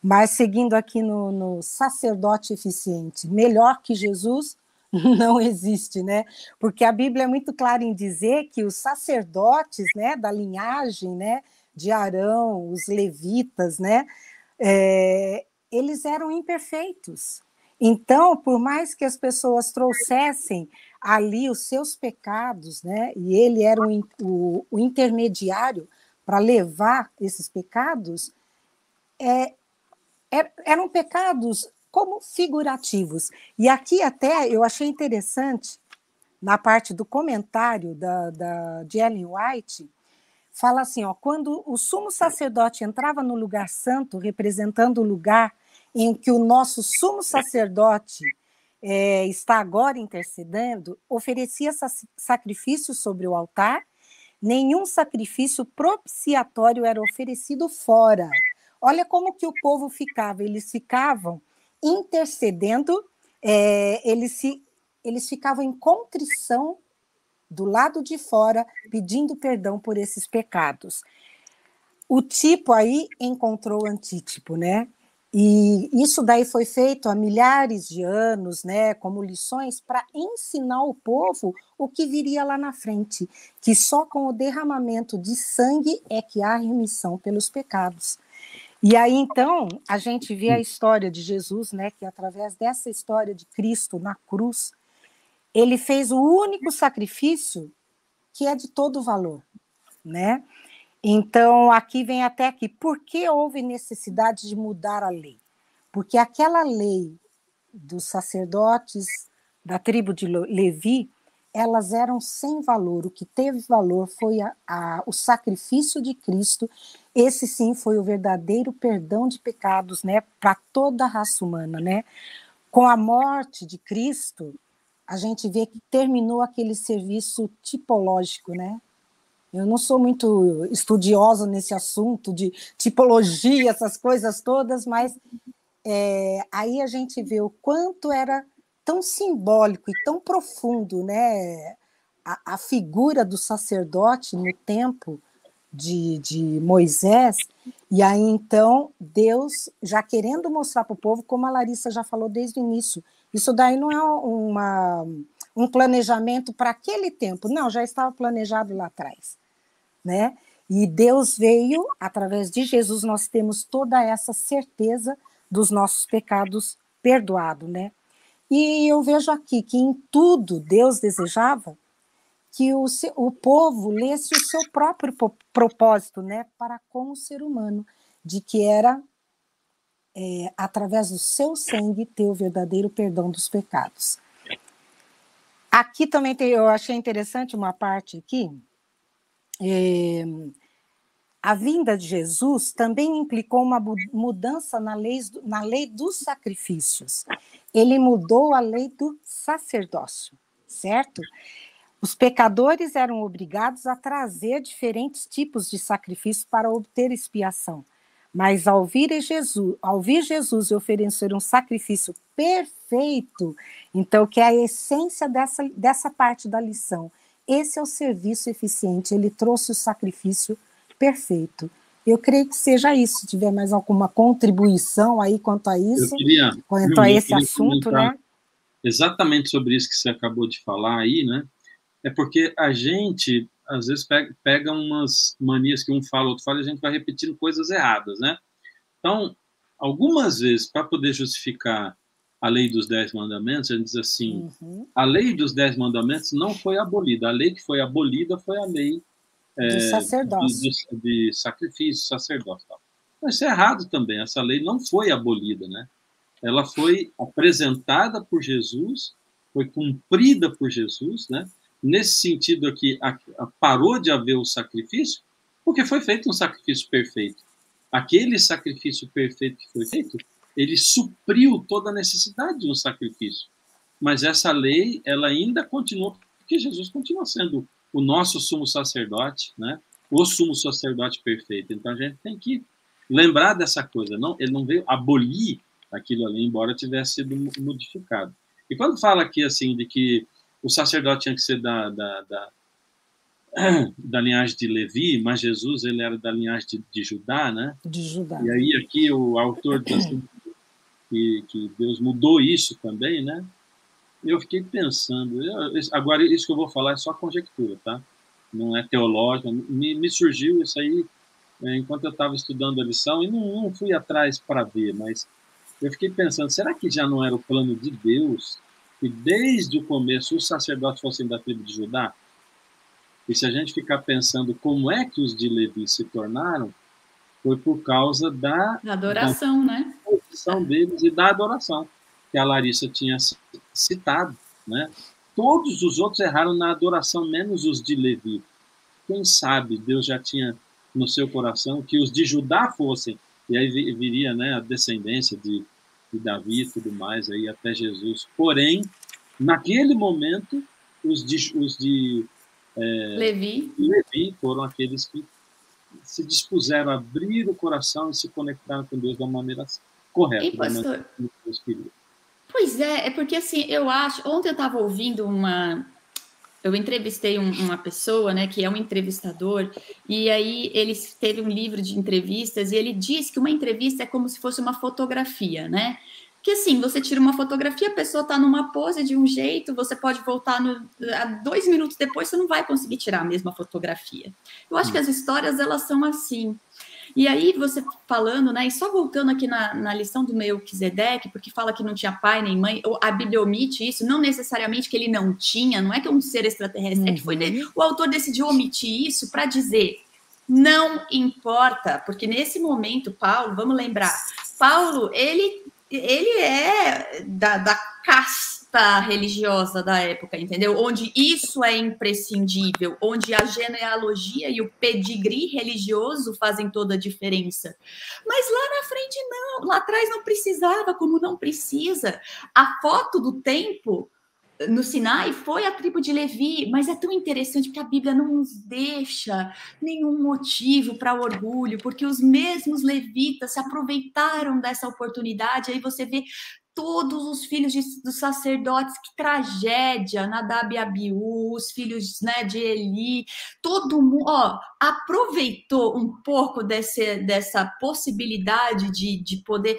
Mas seguindo aqui no sacerdote eficiente, melhor que Jesus não existe, né? Porque a Bíblia é muito clara em dizer que os sacerdotes, né, da linhagem, né, de Arão, os levitas, né, eles eram imperfeitos. Então, por mais que as pessoas trouxessem ali os seus pecados, né, e ele era o intermediário para levar esses pecados, eram pecados como figurativos. E aqui até eu achei interessante, na parte do comentário de Ellen White, fala assim, ó, quando o sumo sacerdote entrava no lugar santo, representando o lugar em que o nosso sumo sacerdote está agora intercedendo, oferecia sacrifício sobre o altar, nenhum sacrifício propiciatório era oferecido fora. Olha como que o povo ficava, eles ficavam intercedendo, eles ficavam em contrição do lado de fora, pedindo perdão por esses pecados. O tipo aí encontrou o antítipo, né? E isso daí foi feito há milhares de anos, né, como lições para ensinar o povo o que viria lá na frente, que só com o derramamento de sangue é que há remissão pelos pecados. E aí, então, a gente vê a história de Jesus, né, que através dessa história de Cristo na cruz, ele fez o único sacrifício que é de todo valor, né? Então, aqui vem até aqui, por que houve necessidade de mudar a lei? Porque aquela lei dos sacerdotes da tribo de Levi, elas eram sem valor. O que teve valor foi o sacrifício de Cristo. Esse sim foi o verdadeiro perdão de pecados, né, para toda a raça humana, né? Com a morte de Cristo, a gente vê que terminou aquele serviço tipológico, né? Eu não sou muito estudiosa nesse assunto de tipologia, essas coisas todas, mas aí a gente vê o quanto era tão simbólico e tão profundo, né, a figura do sacerdote no tempo de Moisés, e aí então Deus já querendo mostrar para o povo, como a Larissa já falou desde o início, isso daí não é um planejamento para aquele tempo, não, já estava planejado lá atrás, né? E Deus veio, através de Jesus, nós temos toda essa certeza dos nossos pecados perdoados, né? E eu vejo aqui que em tudo Deus desejava que o povo lesse o seu próprio propósito, né, para com o ser humano, de que era, através do seu sangue, ter o verdadeiro perdão dos pecados. Aqui também eu achei interessante uma parte aqui, a vinda de Jesus também implicou uma mudança na lei dos sacrifícios. Ele mudou a lei do sacerdócio, certo? Os pecadores eram obrigados a trazer diferentes tipos de sacrifícios para obter expiação. Mas ao vir Jesus e oferecer um sacrifício perfeito, então, que é a essência dessa parte da lição, esse é o serviço eficiente, ele trouxe o sacrifício perfeito. Eu creio que seja isso. Se tiver mais alguma contribuição aí quanto a isso, quanto a esse assunto, né? Exatamente sobre isso que você acabou de falar aí, né? É porque a gente, às vezes, pega umas manias que um fala, outro fala, e a gente vai repetindo coisas erradas, né? Então, algumas vezes, para poder justificar a lei dos 10 mandamentos, a gente diz assim, a lei dos 10 mandamentos não foi abolida. A lei que foi abolida foi a lei do sacerdócio. De sacrifício, sacerdócio. Mas isso é errado também. Essa lei não foi abolida, né? Ela foi apresentada por Jesus, foi cumprida por Jesus, né? Nesse sentido aqui, parou de haver o sacrifício, porque foi feito um sacrifício perfeito. Aquele sacrifício perfeito que foi feito, ele supriu toda a necessidade de um sacrifício. Mas essa lei, ela ainda continua, porque Jesus continua sendo o nosso sumo sacerdote, né? O sumo sacerdote perfeito. Então a gente tem que lembrar dessa coisa. Não, ele não veio abolir aquilo ali, embora tivesse sido modificado. E quando fala aqui assim de que o sacerdote tinha que ser da linhagem de Levi, mas Jesus ele era da linhagem de Judá, né? De Judá. E aí aqui o autor diz assim, que Deus mudou isso também, né? Eu fiquei pensando, agora isso que eu vou falar é só conjectura, tá? Não é teológica, me surgiu isso aí enquanto eu estava estudando a lição e não fui atrás para ver, mas eu fiquei pensando, será que já não era o plano de Deus que desde o começo os sacerdotes fossem da tribo de Judá? E se a gente ficar pensando como é que os de Levi se tornaram, foi por causa da adoração, né? Da posição deles e da adoração, que a Larissa tinha citado, né? Todos os outros erraram na adoração, menos os de Levi. Quem sabe Deus já tinha no seu coração que os de Judá fossem, e aí viria, né, a descendência de Davi e tudo mais, aí até Jesus. Porém, naquele momento, os de Levi foram aqueles que se dispuseram a abrir o coração e se conectaram com Deus da maneira correta. E, pastor, pois é porque assim, eu acho, ontem eu estava ouvindo Eu entrevistei uma pessoa, né, que é um entrevistador, e aí ele teve um livro de entrevistas, e ele diz que uma entrevista é como se fosse uma fotografia, né? Que assim, você tira uma fotografia, a pessoa está numa pose de um jeito, você pode voltar 2 minutos depois, você não vai conseguir tirar a mesma fotografia. Eu acho que as histórias, elas são assim. E aí, você falando, né, e só voltando aqui na lição do Melquisedeque, porque fala que não tinha pai nem mãe, a Bíblia omite isso, não necessariamente que ele não tinha, não é que é um ser extraterrestre, é que o autor decidiu omitir isso para dizer, não importa, porque nesse momento, Paulo, vamos lembrar, Paulo, ele é da casta religiosa da época, entendeu? Onde isso é imprescindível, onde a genealogia e o pedigree religioso fazem toda a diferença. Mas lá na frente não, lá atrás não precisava, como não precisa. A foto do tempo no Sinai foi a tribo de Levi, mas é tão interessante porque a Bíblia não nos deixa nenhum motivo para orgulho, porque os mesmos levitas se aproveitaram dessa oportunidade, aí você vê todos os filhos dos sacerdotes, que tragédia, Nadab e Abiú, os filhos, né, de Eli, todo mundo, aproveitou um pouco dessa possibilidade de poder,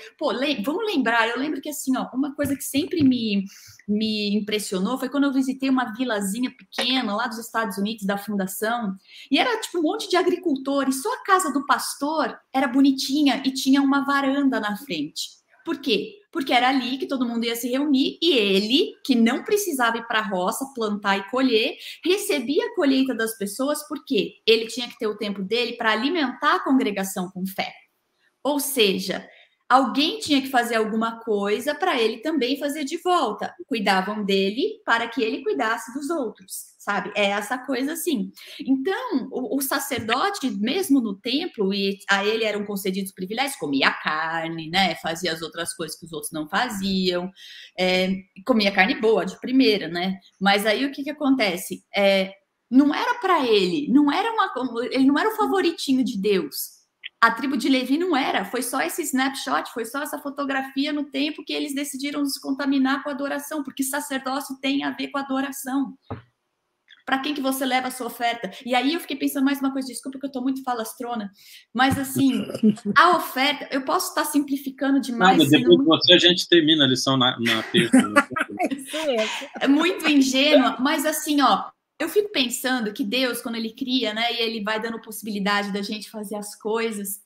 vamos lembrar, eu lembro que assim, uma coisa que sempre me impressionou foi quando eu visitei uma vilazinha pequena lá dos Estados Unidos, da fundação, e era tipo um monte de agricultores, só a casa do pastor era bonitinha e tinha uma varanda na frente. Por quê? Porque era ali que todo mundo ia se reunir e ele, que não precisava ir para a roça, plantar e colher, recebia a colheita das pessoas porque ele tinha que ter o tempo dele para alimentar a congregação com fé. Ou seja, alguém tinha que fazer alguma coisa para ele também fazer de volta. Cuidavam dele para que ele cuidasse dos outros, sabe? É essa coisa assim. Então, o sacerdote, mesmo no templo, e a ele eram concedidos privilégios, comia carne, né? Fazia as outras coisas que os outros não faziam. Comia carne boa, de primeira, né? Mas aí o que acontece? Não era para ele, ele não era o favoritinho de Deus. A tribo de Levi não era, foi só esse snapshot, foi só essa fotografia no tempo que eles decidiram se contaminar com a adoração, porque sacerdócio tem a ver com a adoração. Para quem que você leva a sua oferta? E aí eu fiquei pensando mais uma coisa, desculpa que eu estou muito falastrona, mas assim, a oferta, eu posso estar simplificando demais. Nada, depois de você a gente termina a lição na terça. É muito ingênua, mas assim, eu fico pensando que Deus, quando ele cria, né, e ele vai dando possibilidade da gente fazer as coisas,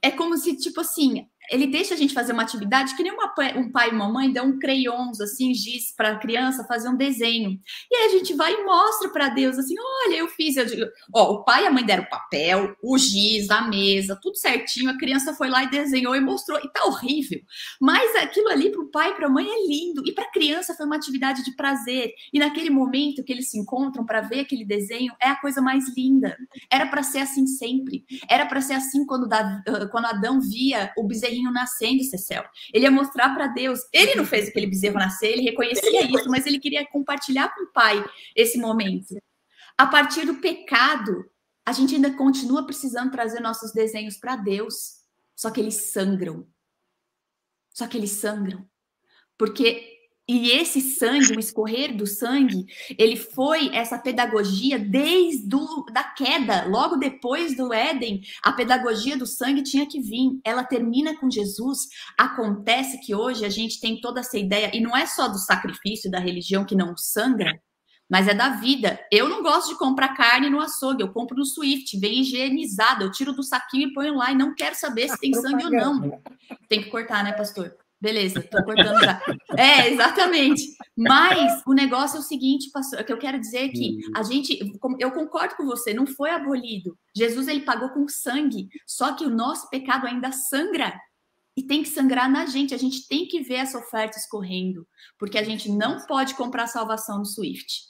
é como se, tipo assim, ele deixa a gente fazer uma atividade que nem um pai e uma mãe dão crayons, assim, giz para a criança fazer um desenho. E aí a gente vai e mostra para Deus, assim, olha, eu fiz. O pai e a mãe deram o papel, o giz, a mesa, tudo certinho. A criança foi lá e desenhou e mostrou. E tá horrível. Mas aquilo ali para o pai e para a mãe é lindo. E para a criança foi uma atividade de prazer. E naquele momento que eles se encontram para ver aquele desenho, é a coisa mais linda. Era para ser assim sempre. Era para ser assim quando Adão via o bezerrinho nascendo, Cecel. Ele ia mostrar para Deus. Ele não fez aquele bezerro nascer, ele reconhecia isso, mas ele queria compartilhar com o pai esse momento. A partir do pecado, a gente ainda continua precisando trazer nossos desenhos para Deus. Só que eles sangram. Porque e esse sangue, o escorrer do sangue, ele foi essa pedagogia desde da queda, logo depois do Éden, a pedagogia do sangue tinha que vir. Ela termina com Jesus. Acontece que hoje a gente tem toda essa ideia, e não é só do sacrifício da religião que não sangra, mas é da vida. Eu não gosto de comprar carne no açougue, eu compro no Swift, vem higienizada, eu tiro do saquinho e ponho lá, e não quero saber se tem sangue ou não. Tem que cortar, né, pastor? Beleza, tô cortando já. Exatamente. Mas o negócio é o seguinte, pastor, o que eu quero dizer é que eu concordo com você, não foi abolido. Jesus, ele pagou com sangue, só que o nosso pecado ainda sangra. E tem que sangrar na gente, a gente tem que ver essa oferta escorrendo, porque a gente não pode comprar salvação no Swift.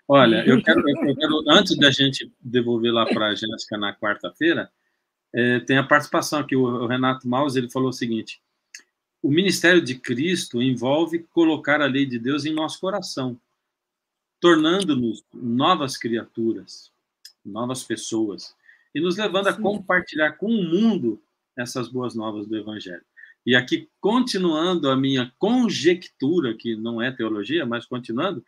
Olha, eu quero, antes da gente devolver lá para a Jéssica na quarta-feira, tem a participação aqui, o Renato Maus, ele falou o seguinte: o ministério de Cristo envolve colocar a lei de Deus em nosso coração, tornando-nos novas criaturas, novas pessoas, e nos levando a compartilhar com o mundo essas boas novas do Evangelho. E aqui, continuando a minha conjectura, que não é teologia, mas continuando,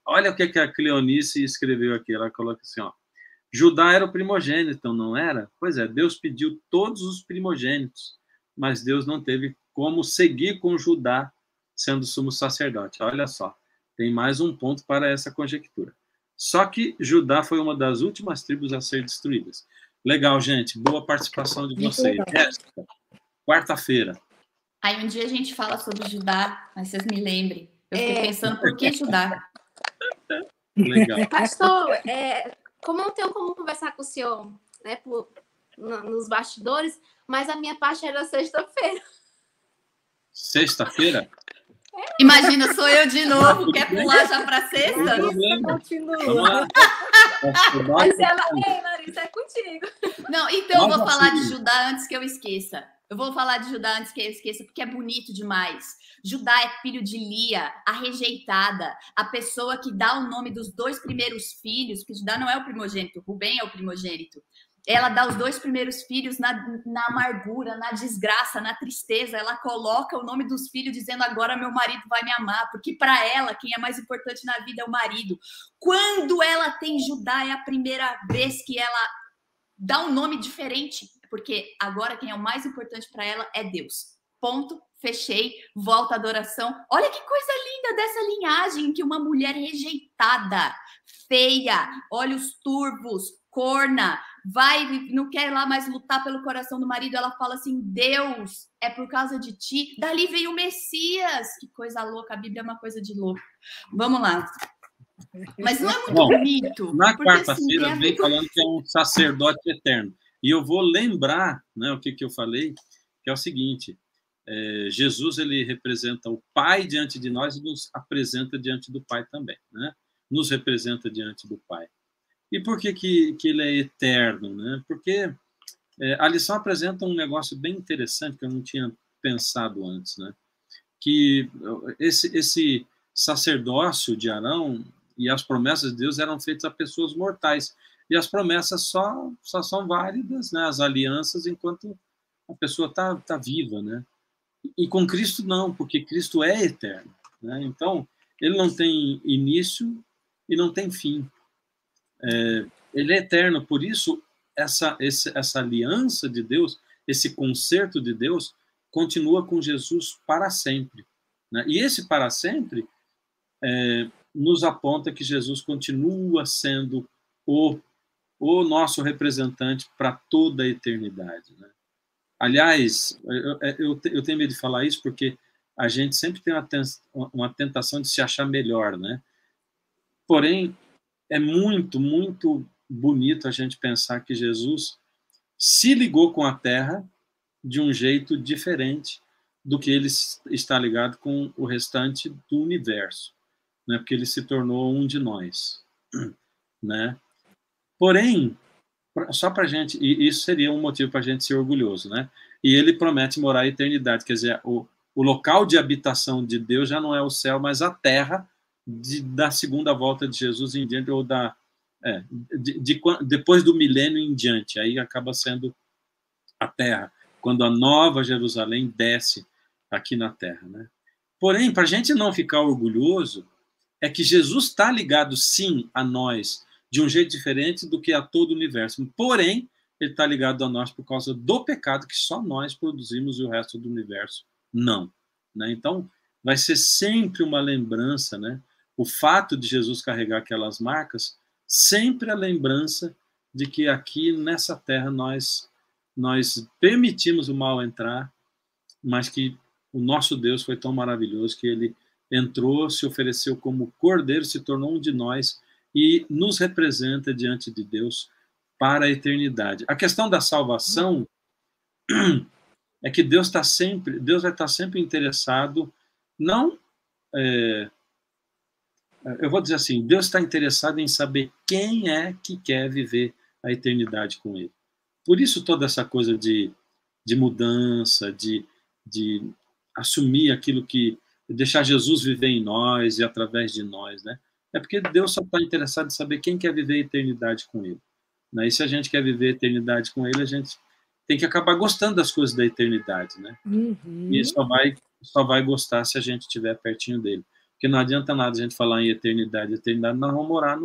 Olha o que a Cleonice escreveu aqui. Ela coloca assim, ó. Judá era o primogênito, não era? Pois é, Deus pediu todos os primogênitos, mas Deus não teve como seguir com Judá sendo sumo sacerdote. Olha só, tem mais um ponto para essa conjectura. Só que Judá foi uma das últimas tribos a ser destruídas. Legal, gente. Boa participação de vocês. Quarta-feira. Aí um dia a gente fala sobre Judá, mas vocês me lembrem. Eu fiquei pensando, por que Judá? Legal. Pastor, como eu não tenho como conversar com o senhor, né, nos bastidores, mas a minha parte era sexta-feira. Sexta-feira? Imagina, sou eu de novo. Quer pular já para sexta? Continua. Larissa, é contigo. Não, então eu vou falar de Judá antes que eu esqueça. Porque é bonito demais. Judá é filho de Lia, a rejeitada, a pessoa que dá o nome dos 2 primeiros filhos, porque Judá não é o primogênito, Rubem é o primogênito. Ela dá os 2 primeiros filhos na amargura, na desgraça, na tristeza. Ela coloca o nome dos filhos dizendo, agora meu marido vai me amar, porque para ela, quem é mais importante na vida é o marido. Quando ela tem Judá, é a primeira vez que ela dá um nome diferente, porque agora quem é o mais importante para ela é Deus. Ponto, fechei, volta a adoração. Olha que coisa linda dessa linhagem, que uma mulher rejeitada, feia, olhos turvos, corna, não quer lá mais lutar pelo coração do marido. Ela fala assim, Deus, é por causa de ti. Dali veio o Messias. Que coisa louca, a Bíblia é uma coisa de louco. Vamos lá. Mas não é muito bonito. Na quarta-feira assim, vem falando que é um sacerdote eterno. E eu vou lembrar, né, o que eu falei, que é o seguinte, Jesus, ele representa o Pai diante de nós e nos apresenta diante do Pai também, né? Nos representa diante do Pai. E por que ele é eterno, né? Porque a lição apresenta um negócio bem interessante que eu não tinha pensado antes, né? Que esse sacerdócio de Arão e as promessas de Deus eram feitas a pessoas mortais. E as promessas só são válidas, né? As alianças, enquanto a pessoa tá viva, né? E com Cristo não, porque Cristo é eterno, né? Então, ele não tem início e não tem fim. Ele é eterno, por isso essa aliança de Deus, esse concerto de Deus, continua com Jesus para sempre, né? E esse para sempre nos aponta que Jesus continua sendo o nosso representante para toda a eternidade, né? Aliás, eu tenho medo de falar isso porque a gente sempre tem uma tentação de se achar melhor, né? Porém, é muito, muito bonito a gente pensar que Jesus se ligou com a Terra de um jeito diferente do que ele está ligado com o restante do universo, né? Porque ele se tornou um de nós, né? Porém, só para a gente, e isso seria um motivo para a gente ser orgulhoso, né? E ele promete morar a eternidade, quer dizer, o local de habitação de Deus já não é o céu, mas a terra da segunda volta de Jesus em diante, ou depois do milênio em diante, aí acaba sendo a terra, quando a nova Jerusalém desce aqui na terra, né? Porém, para a gente não ficar orgulhoso, é que Jesus está ligado, sim, a nós, de um jeito diferente do que a todo o universo. Porém, ele está ligado a nós por causa do pecado que só nós produzimos e o resto do universo não, né? Então, vai ser sempre uma lembrança, né? O fato de Jesus carregar aquelas marcas, sempre a lembrança de que aqui nessa terra nós permitimos o mal entrar, mas que o nosso Deus foi tão maravilhoso que ele entrou, se ofereceu como cordeiro, se tornou um de nós e nos representa diante de Deus para a eternidade. A questão da salvação é que Deus vai estar sempre interessado, não, eu vou dizer assim, Deus está interessado em saber quem é que quer viver a eternidade com Ele. Por isso toda essa coisa de mudança, de assumir aquilo que, deixar Jesus viver em nós e através de nós, né? É porque Deus só está interessado em saber quem quer viver a eternidade com Ele, né? E se a gente quer viver a eternidade com Ele, a gente tem que acabar gostando das coisas da eternidade, né? Uhum. E só vai gostar se a gente estiver pertinho dele. Porque não adianta nada a gente falar em eternidade. Eternidade nós vamos morar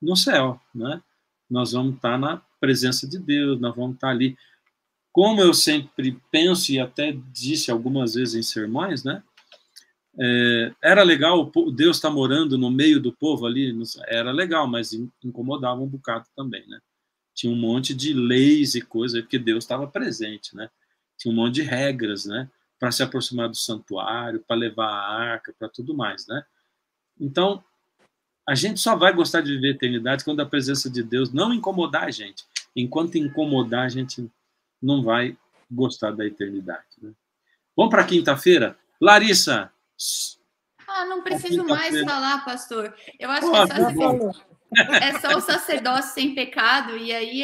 no céu, né? Nós vamos estar na presença de Deus, nós vamos estar ali. Como eu sempre penso, e até disse algumas vezes em sermões, né? Era legal Deus estar morando no meio do povo ali, era legal, mas incomodava um bocado também, né? Tinha um monte de leis e coisas, porque Deus estava presente, né? Tinha um monte de regras, né? Para se aproximar do santuário, para levar a arca, para tudo mais, né? Então, a gente só vai gostar de viver a eternidade quando a presença de Deus não incomodar a gente. Enquanto incomodar, a gente não vai gostar da eternidade, né? Vamos para quinta-feira? Larissa! Não preciso mais falar, pastor. Eu acho que é só o sacerdócio sem pecado. E aí,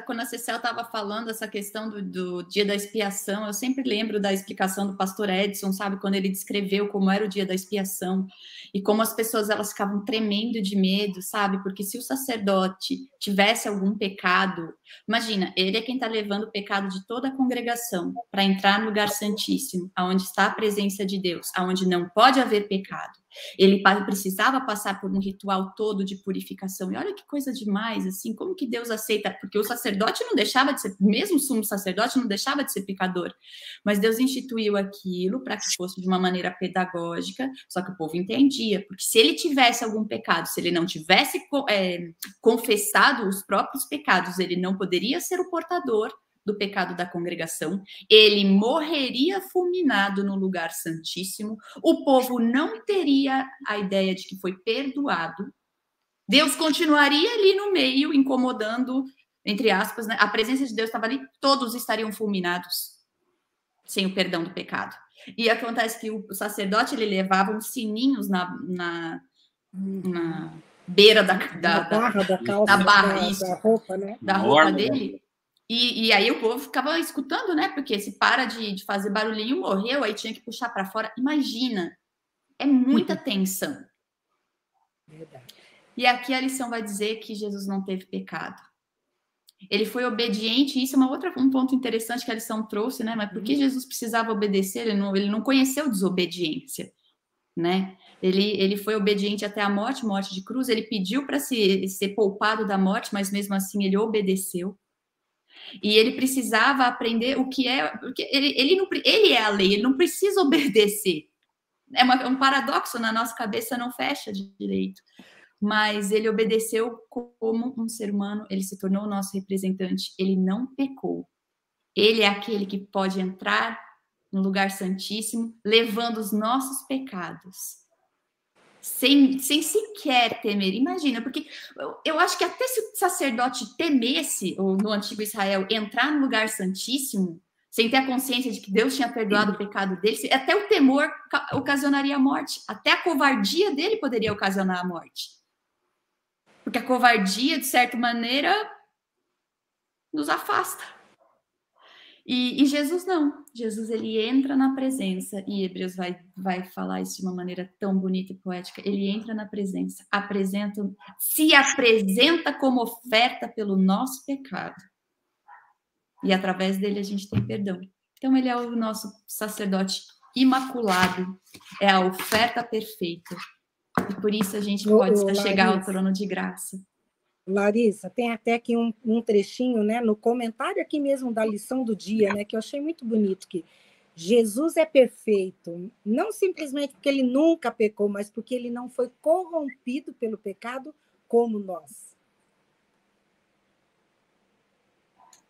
quando a Cecel estava falando essa questão do dia da expiação, eu sempre lembro da explicação do pastor Edson, sabe? Quando ele descreveu como era o dia da expiação e como as pessoas elas ficavam tremendo de medo, sabe? Porque se o sacerdote tivesse algum pecado, imagina, ele é quem está levando o pecado de toda a congregação para entrar no lugar santíssimo, aonde está a presença de Deus, aonde não pode haver pecado. Ele precisava passar por um ritual todo de purificação. E olha que coisa demais, assim, como que Deus aceita? Porque o sacerdote não deixava de ser, mesmo o sumo sacerdote não deixava de ser pecador. Mas Deus instituiu aquilo para que fosse de uma maneira pedagógica, só que o povo entendia, porque se ele tivesse algum pecado, se ele não tivesse confessado os próprios pecados, ele não poderia ser o portador do pecado da congregação, ele morreria fulminado no lugar santíssimo, o povo não teria a ideia de que foi perdoado, Deus continuaria ali no meio, incomodando, entre aspas, né? A presença de Deus estava ali, todos estariam fulminados, sem o perdão do pecado. E acontece que o sacerdote, ele levava uns sininhos na beira da barra da calça, da roupa, né? Da roupa dele. E aí o povo ficava escutando, né? Porque se para de fazer barulhinho, morreu, aí tinha que puxar para fora. Imagina, é muita tensão. Verdade. E aqui a lição vai dizer que Jesus não teve pecado. Ele foi obediente, e isso é um ponto interessante que a lição trouxe, né? Mas por que Jesus precisava obedecer? Ele não conheceu desobediência, né? Ele foi obediente até a morte de cruz. Ele pediu para ser poupado da morte, mas mesmo assim ele obedeceu. E ele precisava aprender o que é, porque ele é a lei, ele não precisa obedecer. É um paradoxo, na nossa cabeça não fecha direito. Mas ele obedeceu como um ser humano, ele se tornou o nosso representante, ele não pecou. Ele é aquele que pode entrar no lugar santíssimo, levando os nossos pecados. Sem sequer temer. Imagina, porque eu acho que até se o sacerdote temesse, ou no antigo Israel, entrar no lugar santíssimo, sem ter a consciência de que Deus tinha perdoado o pecado dele, até o temor ocasionaria a morte. Até a covardia dele poderia ocasionar a morte. Porque a covardia, de certa maneira, nos afasta. E Jesus não. Jesus, ele entra na presença, e Hebreus vai falar isso de uma maneira tão bonita e poética. Ele entra na presença, se apresenta como oferta pelo nosso pecado. E através dele a gente tem perdão. Então ele é o nosso sacerdote imaculado, é a oferta perfeita. E por isso a gente pode chegar ao trono de graça. Larissa, tem até aqui um trechinho, né, no comentário aqui mesmo da lição do dia, né, que eu achei muito bonito, que Jesus é perfeito, não simplesmente porque ele nunca pecou, mas porque ele não foi corrompido pelo pecado como nós.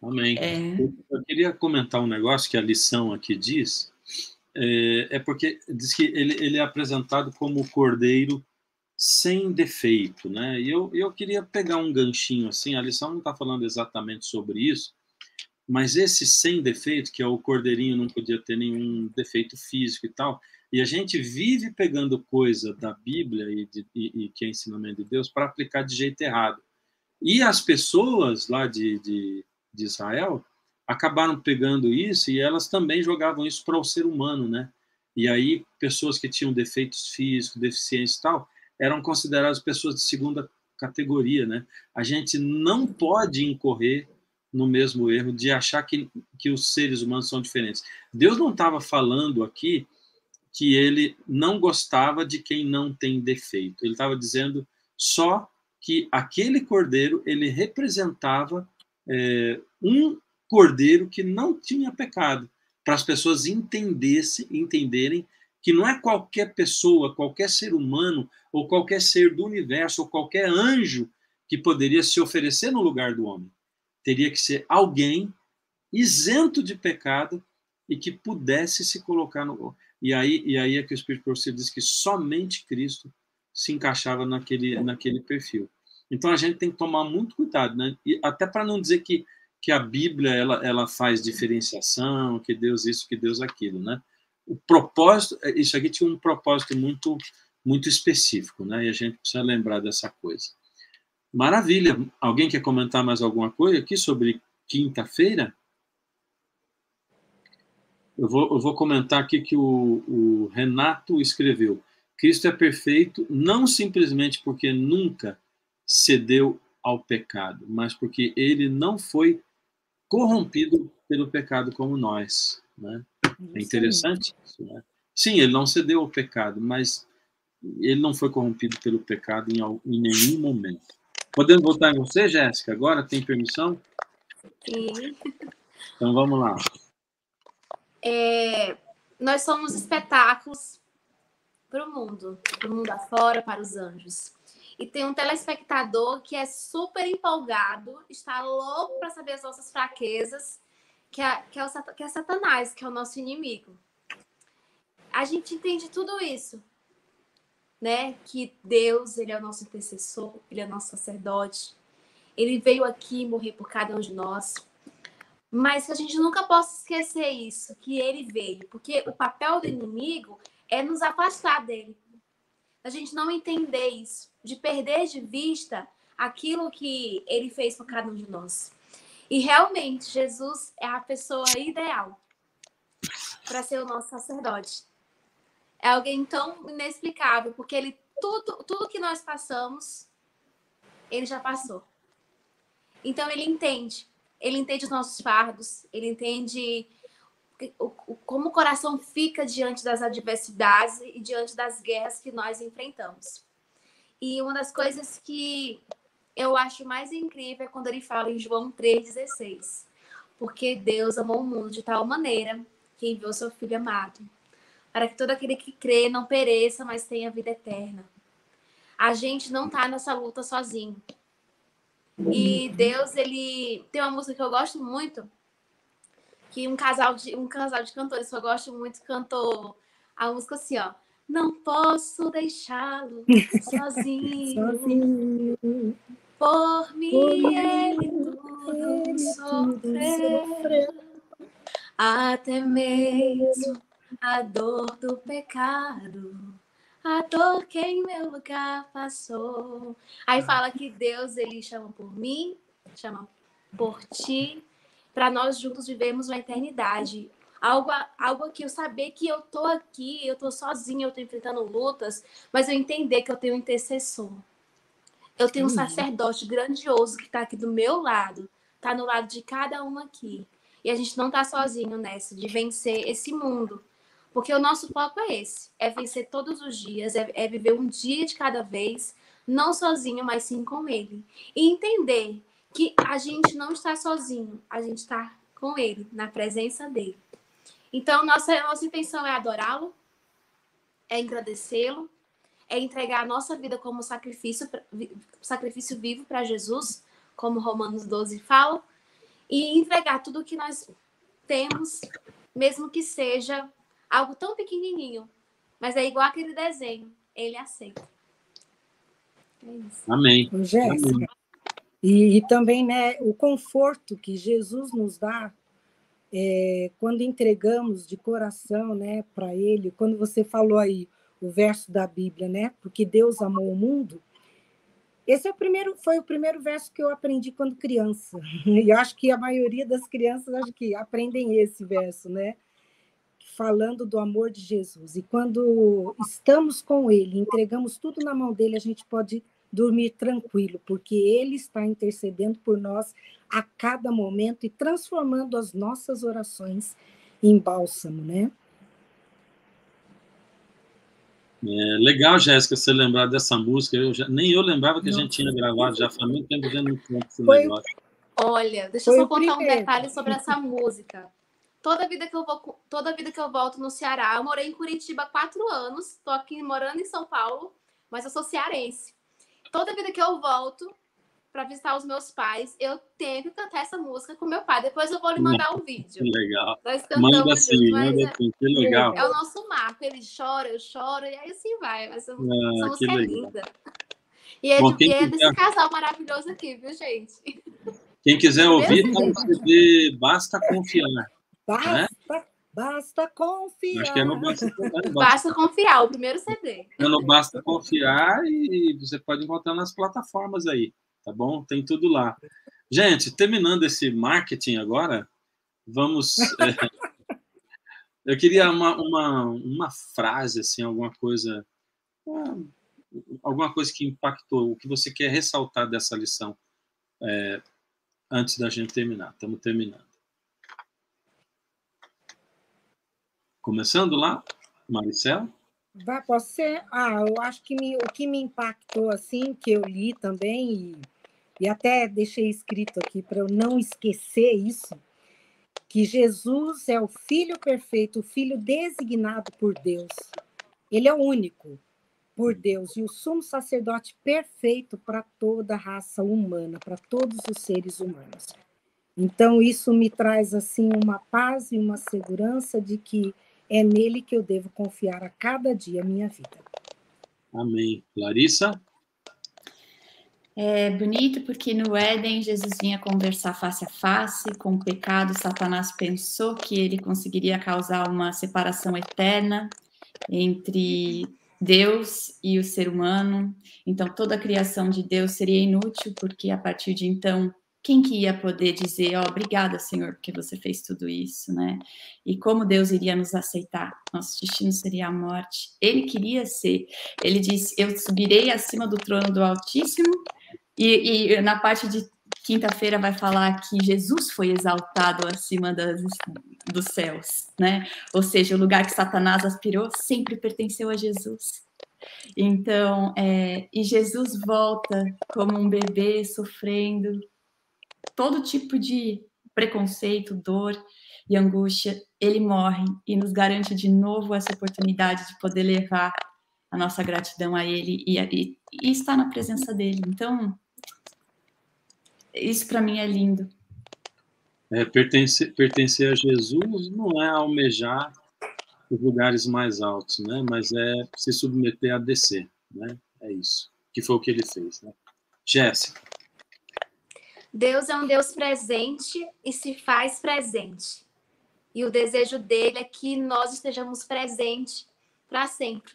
Amém. Eu queria comentar um negócio que a lição aqui diz, porque diz que ele é apresentado como o cordeiro sem defeito, né? E eu queria pegar um ganchinho assim, a lição não está falando exatamente sobre isso, mas esse sem defeito, que é o cordeirinho, não podia ter nenhum defeito físico e tal, e a gente vive pegando coisa da Bíblia e que é ensinamento de Deus para aplicar de jeito errado. E as pessoas lá de Israel acabaram pegando isso e elas também jogavam isso para o ser humano, né? E aí pessoas que tinham defeitos físicos, deficiências e tal, eram consideradas pessoas de segunda categoria, né? A gente não pode incorrer no mesmo erro de achar que os seres humanos são diferentes. Deus não estava falando aqui que ele não gostava de quem não tem defeito. Ele estava dizendo só que aquele cordeiro, ele representava um cordeiro que não tinha pecado, para as pessoas entenderem que não é qualquer pessoa, qualquer ser humano, ou qualquer ser do universo, ou qualquer anjo que poderia se oferecer no lugar do homem. Teria que ser alguém isento de pecado e que pudesse se colocar no... E aí é que o Espírito Profecia diz que somente Cristo se encaixava naquele perfil. Então a gente tem que tomar muito cuidado, né? E até para não dizer que a Bíblia ela faz diferenciação, que Deus isso, que Deus aquilo, né? O propósito, isso aqui tinha um propósito muito específico, né? E a gente precisa lembrar dessa coisa. Maravilha. Alguém quer comentar mais alguma coisa aqui sobre quinta-feira? Eu vou comentar aqui que o Renato escreveu: Cristo é perfeito não simplesmente porque nunca cedeu ao pecado, mas porque ele não foi corrompido pelo pecado como nós, né? É interessante isso, né? Sim, ele não cedeu ao pecado, mas ele não foi corrompido pelo pecado em nenhum momento. Podemos voltar em você, Jéssica? Agora tem permissão? Sim. Então vamos lá. Nós somos espetáculos para o mundo afora, para os anjos. E tem um telespectador que é super empolgado, está louco para saber as nossas fraquezas, que é Satanás, que é o nosso inimigo. A gente entende tudo isso, né? Que Deus, ele é o nosso intercessor, ele é o nosso sacerdote. Ele veio aqui morrer por cada um de nós. Mas que a gente nunca possa esquecer isso, que ele veio. Porque o papel do inimigo é nos afastar dele. A gente não entender isso, de perder de vista aquilo que ele fez por cada um de nós. E realmente, Jesus é a pessoa ideal para ser o nosso sacerdote. É alguém tão inexplicável, porque ele tudo que nós passamos, ele já passou. Então ele entende os nossos fardos, ele entende como o coração fica diante das adversidades e diante das guerras que nós enfrentamos. E uma das coisas que eu acho mais incrível é quando ele fala em João 3,16. Porque Deus amou o mundo de tal maneira que enviou seu Filho amado, para que todo aquele que crê não pereça, mas tenha vida eterna. A gente não tá nessa luta sozinho. E Deus, ele tem uma música que eu gosto muito, que um casal de cantores que eu gosto muito cantou a música assim, ó. Não posso deixá-lo sozinho. Por mim ele tudo sofreu. Até mesmo a dor do pecado. A dor que em meu lugar passou. Aí fala que Deus, ele chama por mim, chama por ti, para nós juntos vivermos uma eternidade. Algo que eu saber que eu tô aqui, eu tô sozinha, eu tô enfrentando lutas, mas eu entender que eu tenho um intercessor. Eu tenho um sacerdote grandioso que tá aqui do meu lado, tá no lado de cada um aqui. E a gente não tá sozinho nessa, de vencer esse mundo. Porque o nosso foco é esse, é vencer todos os dias, é viver um dia de cada vez, não sozinho, mas sim com ele. E entender que a gente não está sozinho, a gente está com ele, na presença dele. Então, nossa intenção é adorá-lo, é agradecê-lo, é entregar a nossa vida como sacrifício vivo para Jesus, como Romanos 12 fala, e entregar tudo o que nós temos, mesmo que seja algo tão pequenininho, mas é igual aquele desenho, ele aceita. É isso. Amém. Jéssica, Amém. e também, né, o conforto que Jesus nos dá quando entregamos de coração, né, para Ele. Quando você falou aí o verso da Bíblia, né, porque Deus amou o mundo. Esse foi o primeiro verso que eu aprendi quando criança. E acho que a maioria das crianças acho que aprendem esse verso, né? Falando do amor de Jesus. E quando estamos com Ele, entregamos tudo na mão dele, a gente pode dormir tranquilo, porque Ele está intercedendo por nós a cada momento e transformando as nossas orações em bálsamo, né? Legal, Jéssica, você lembrar dessa música. Nem eu lembrava que a gente tinha gravado, já faz muito tempo que a gente não conta esse negócio. Olha, deixa eu só contar um detalhe sobre essa música. Toda vida que eu volto no Ceará, eu morei em Curitiba há 4 anos, estou aqui morando em São Paulo, mas eu sou cearense. Toda vida que eu volto para visitar os meus pais, eu tenho que cantar essa música com meu pai. Depois eu vou lhe mandar um vídeo. Que legal. Nós cantamos juntos, manda assim, que legal. É o nosso marco. Ele chora, eu choro, e aí assim vai. Mas essa música é linda. E é, desse casal maravilhoso aqui, viu, gente? Quem quiser ouvir, tá no CD Basta Confiar. Basta confiar. Acho que é no Basta Confiar, o primeiro CD. É no Basta Confiar e você pode encontrar nas plataformas aí, tá bom? Tem tudo lá. Gente, terminando esse marketing agora, vamos... eu queria uma frase, assim, alguma coisa que impactou, o que você quer ressaltar dessa lição antes da gente terminar. Estamos terminando. Começando lá, Maricel? Pode ser? Eu acho que o que me impactou, assim, que eu li também, e até deixei escrito aqui para eu não esquecer isso, que Jesus é o Filho perfeito, o Filho designado por Deus. Ele é o único por Deus e o sumo sacerdote perfeito para toda a raça humana, para todos os seres humanos. Então, isso me traz assim uma paz e uma segurança de que é nele que eu devo confiar a cada dia a minha vida. Amém. Larissa? É bonito porque no Éden Jesus vinha conversar face a face com o pecado. Satanás pensou que ele conseguiria causar uma separação eterna entre Deus e o ser humano. Então toda a criação de Deus seria inútil, porque a partir de então, quem que ia poder dizer, obrigada, Senhor, porque você fez tudo isso, né? E como Deus iria nos aceitar? Nosso destino seria a morte. Ele queria ser. Ele disse, eu subirei acima do trono do Altíssimo. E na parte de quinta-feira vai falar que Jesus foi exaltado acima dos céus, né? Ou seja, o lugar que Satanás aspirou sempre pertenceu a Jesus. Então, e Jesus volta como um bebê sofrendo todo tipo de preconceito, dor e angústia. Ele morre e nos garante de novo essa oportunidade de poder levar a nossa gratidão a Ele e estar na presença dele. Então, isso para mim é lindo. Pertencer a Jesus não é almejar os lugares mais altos, né? Mas é se submeter a descer, né? É isso. Que foi o que ele fez, né? Jéssica. Deus é um Deus presente e se faz presente. E o desejo dele é que nós estejamos presentes para sempre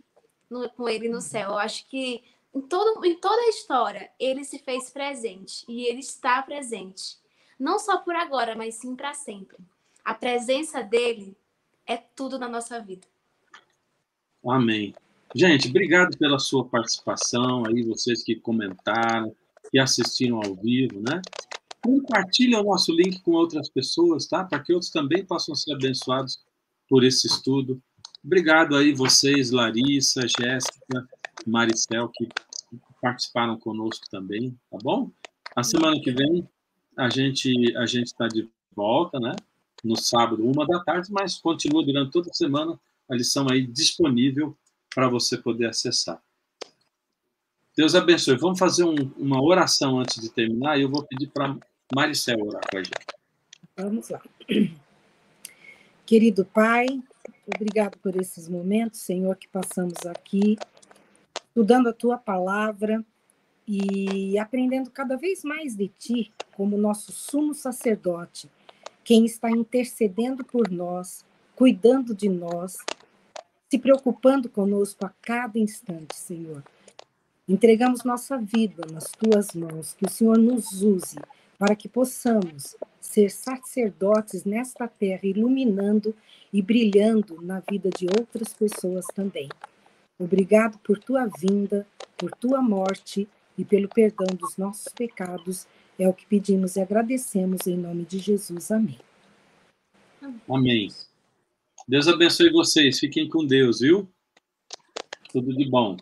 com ele no céu. Eu acho que em toda a história ele se fez presente e ele está presente. Não só por agora, mas sim para sempre. A presença dele é tudo na nossa vida. Amém. Gente, obrigado pela sua participação, aí vocês que comentaram, que assistiram ao vivo, né? Compartilhe o nosso link com outras pessoas, tá? Para que outros também possam ser abençoados por esse estudo. Obrigado aí vocês, Larissa, Jéssica, Maricel, que participaram conosco também, tá bom? A semana que vem a gente está de volta, né? No sábado, 13h, mas continua durante toda a semana a lição aí disponível para você poder acessar. Deus abençoe. Vamos fazer uma oração antes de terminar e eu vou pedir para Maricel orar com a gente. Vamos lá. Querido Pai, obrigado por esses momentos, Senhor, que passamos aqui, estudando a Tua Palavra e aprendendo cada vez mais de Ti, como nosso sumo sacerdote, quem está intercedendo por nós, cuidando de nós, se preocupando conosco a cada instante, Senhor. Entregamos nossa vida nas Tuas mãos, que o Senhor nos use para que possamos ser sacerdotes nesta terra, iluminando e brilhando na vida de outras pessoas também. Obrigado por Tua vinda, por Tua morte e pelo perdão dos nossos pecados. É o que pedimos e agradecemos em nome de Jesus. Amém. Amém. Deus abençoe vocês. Fiquem com Deus, viu? Tudo de bom.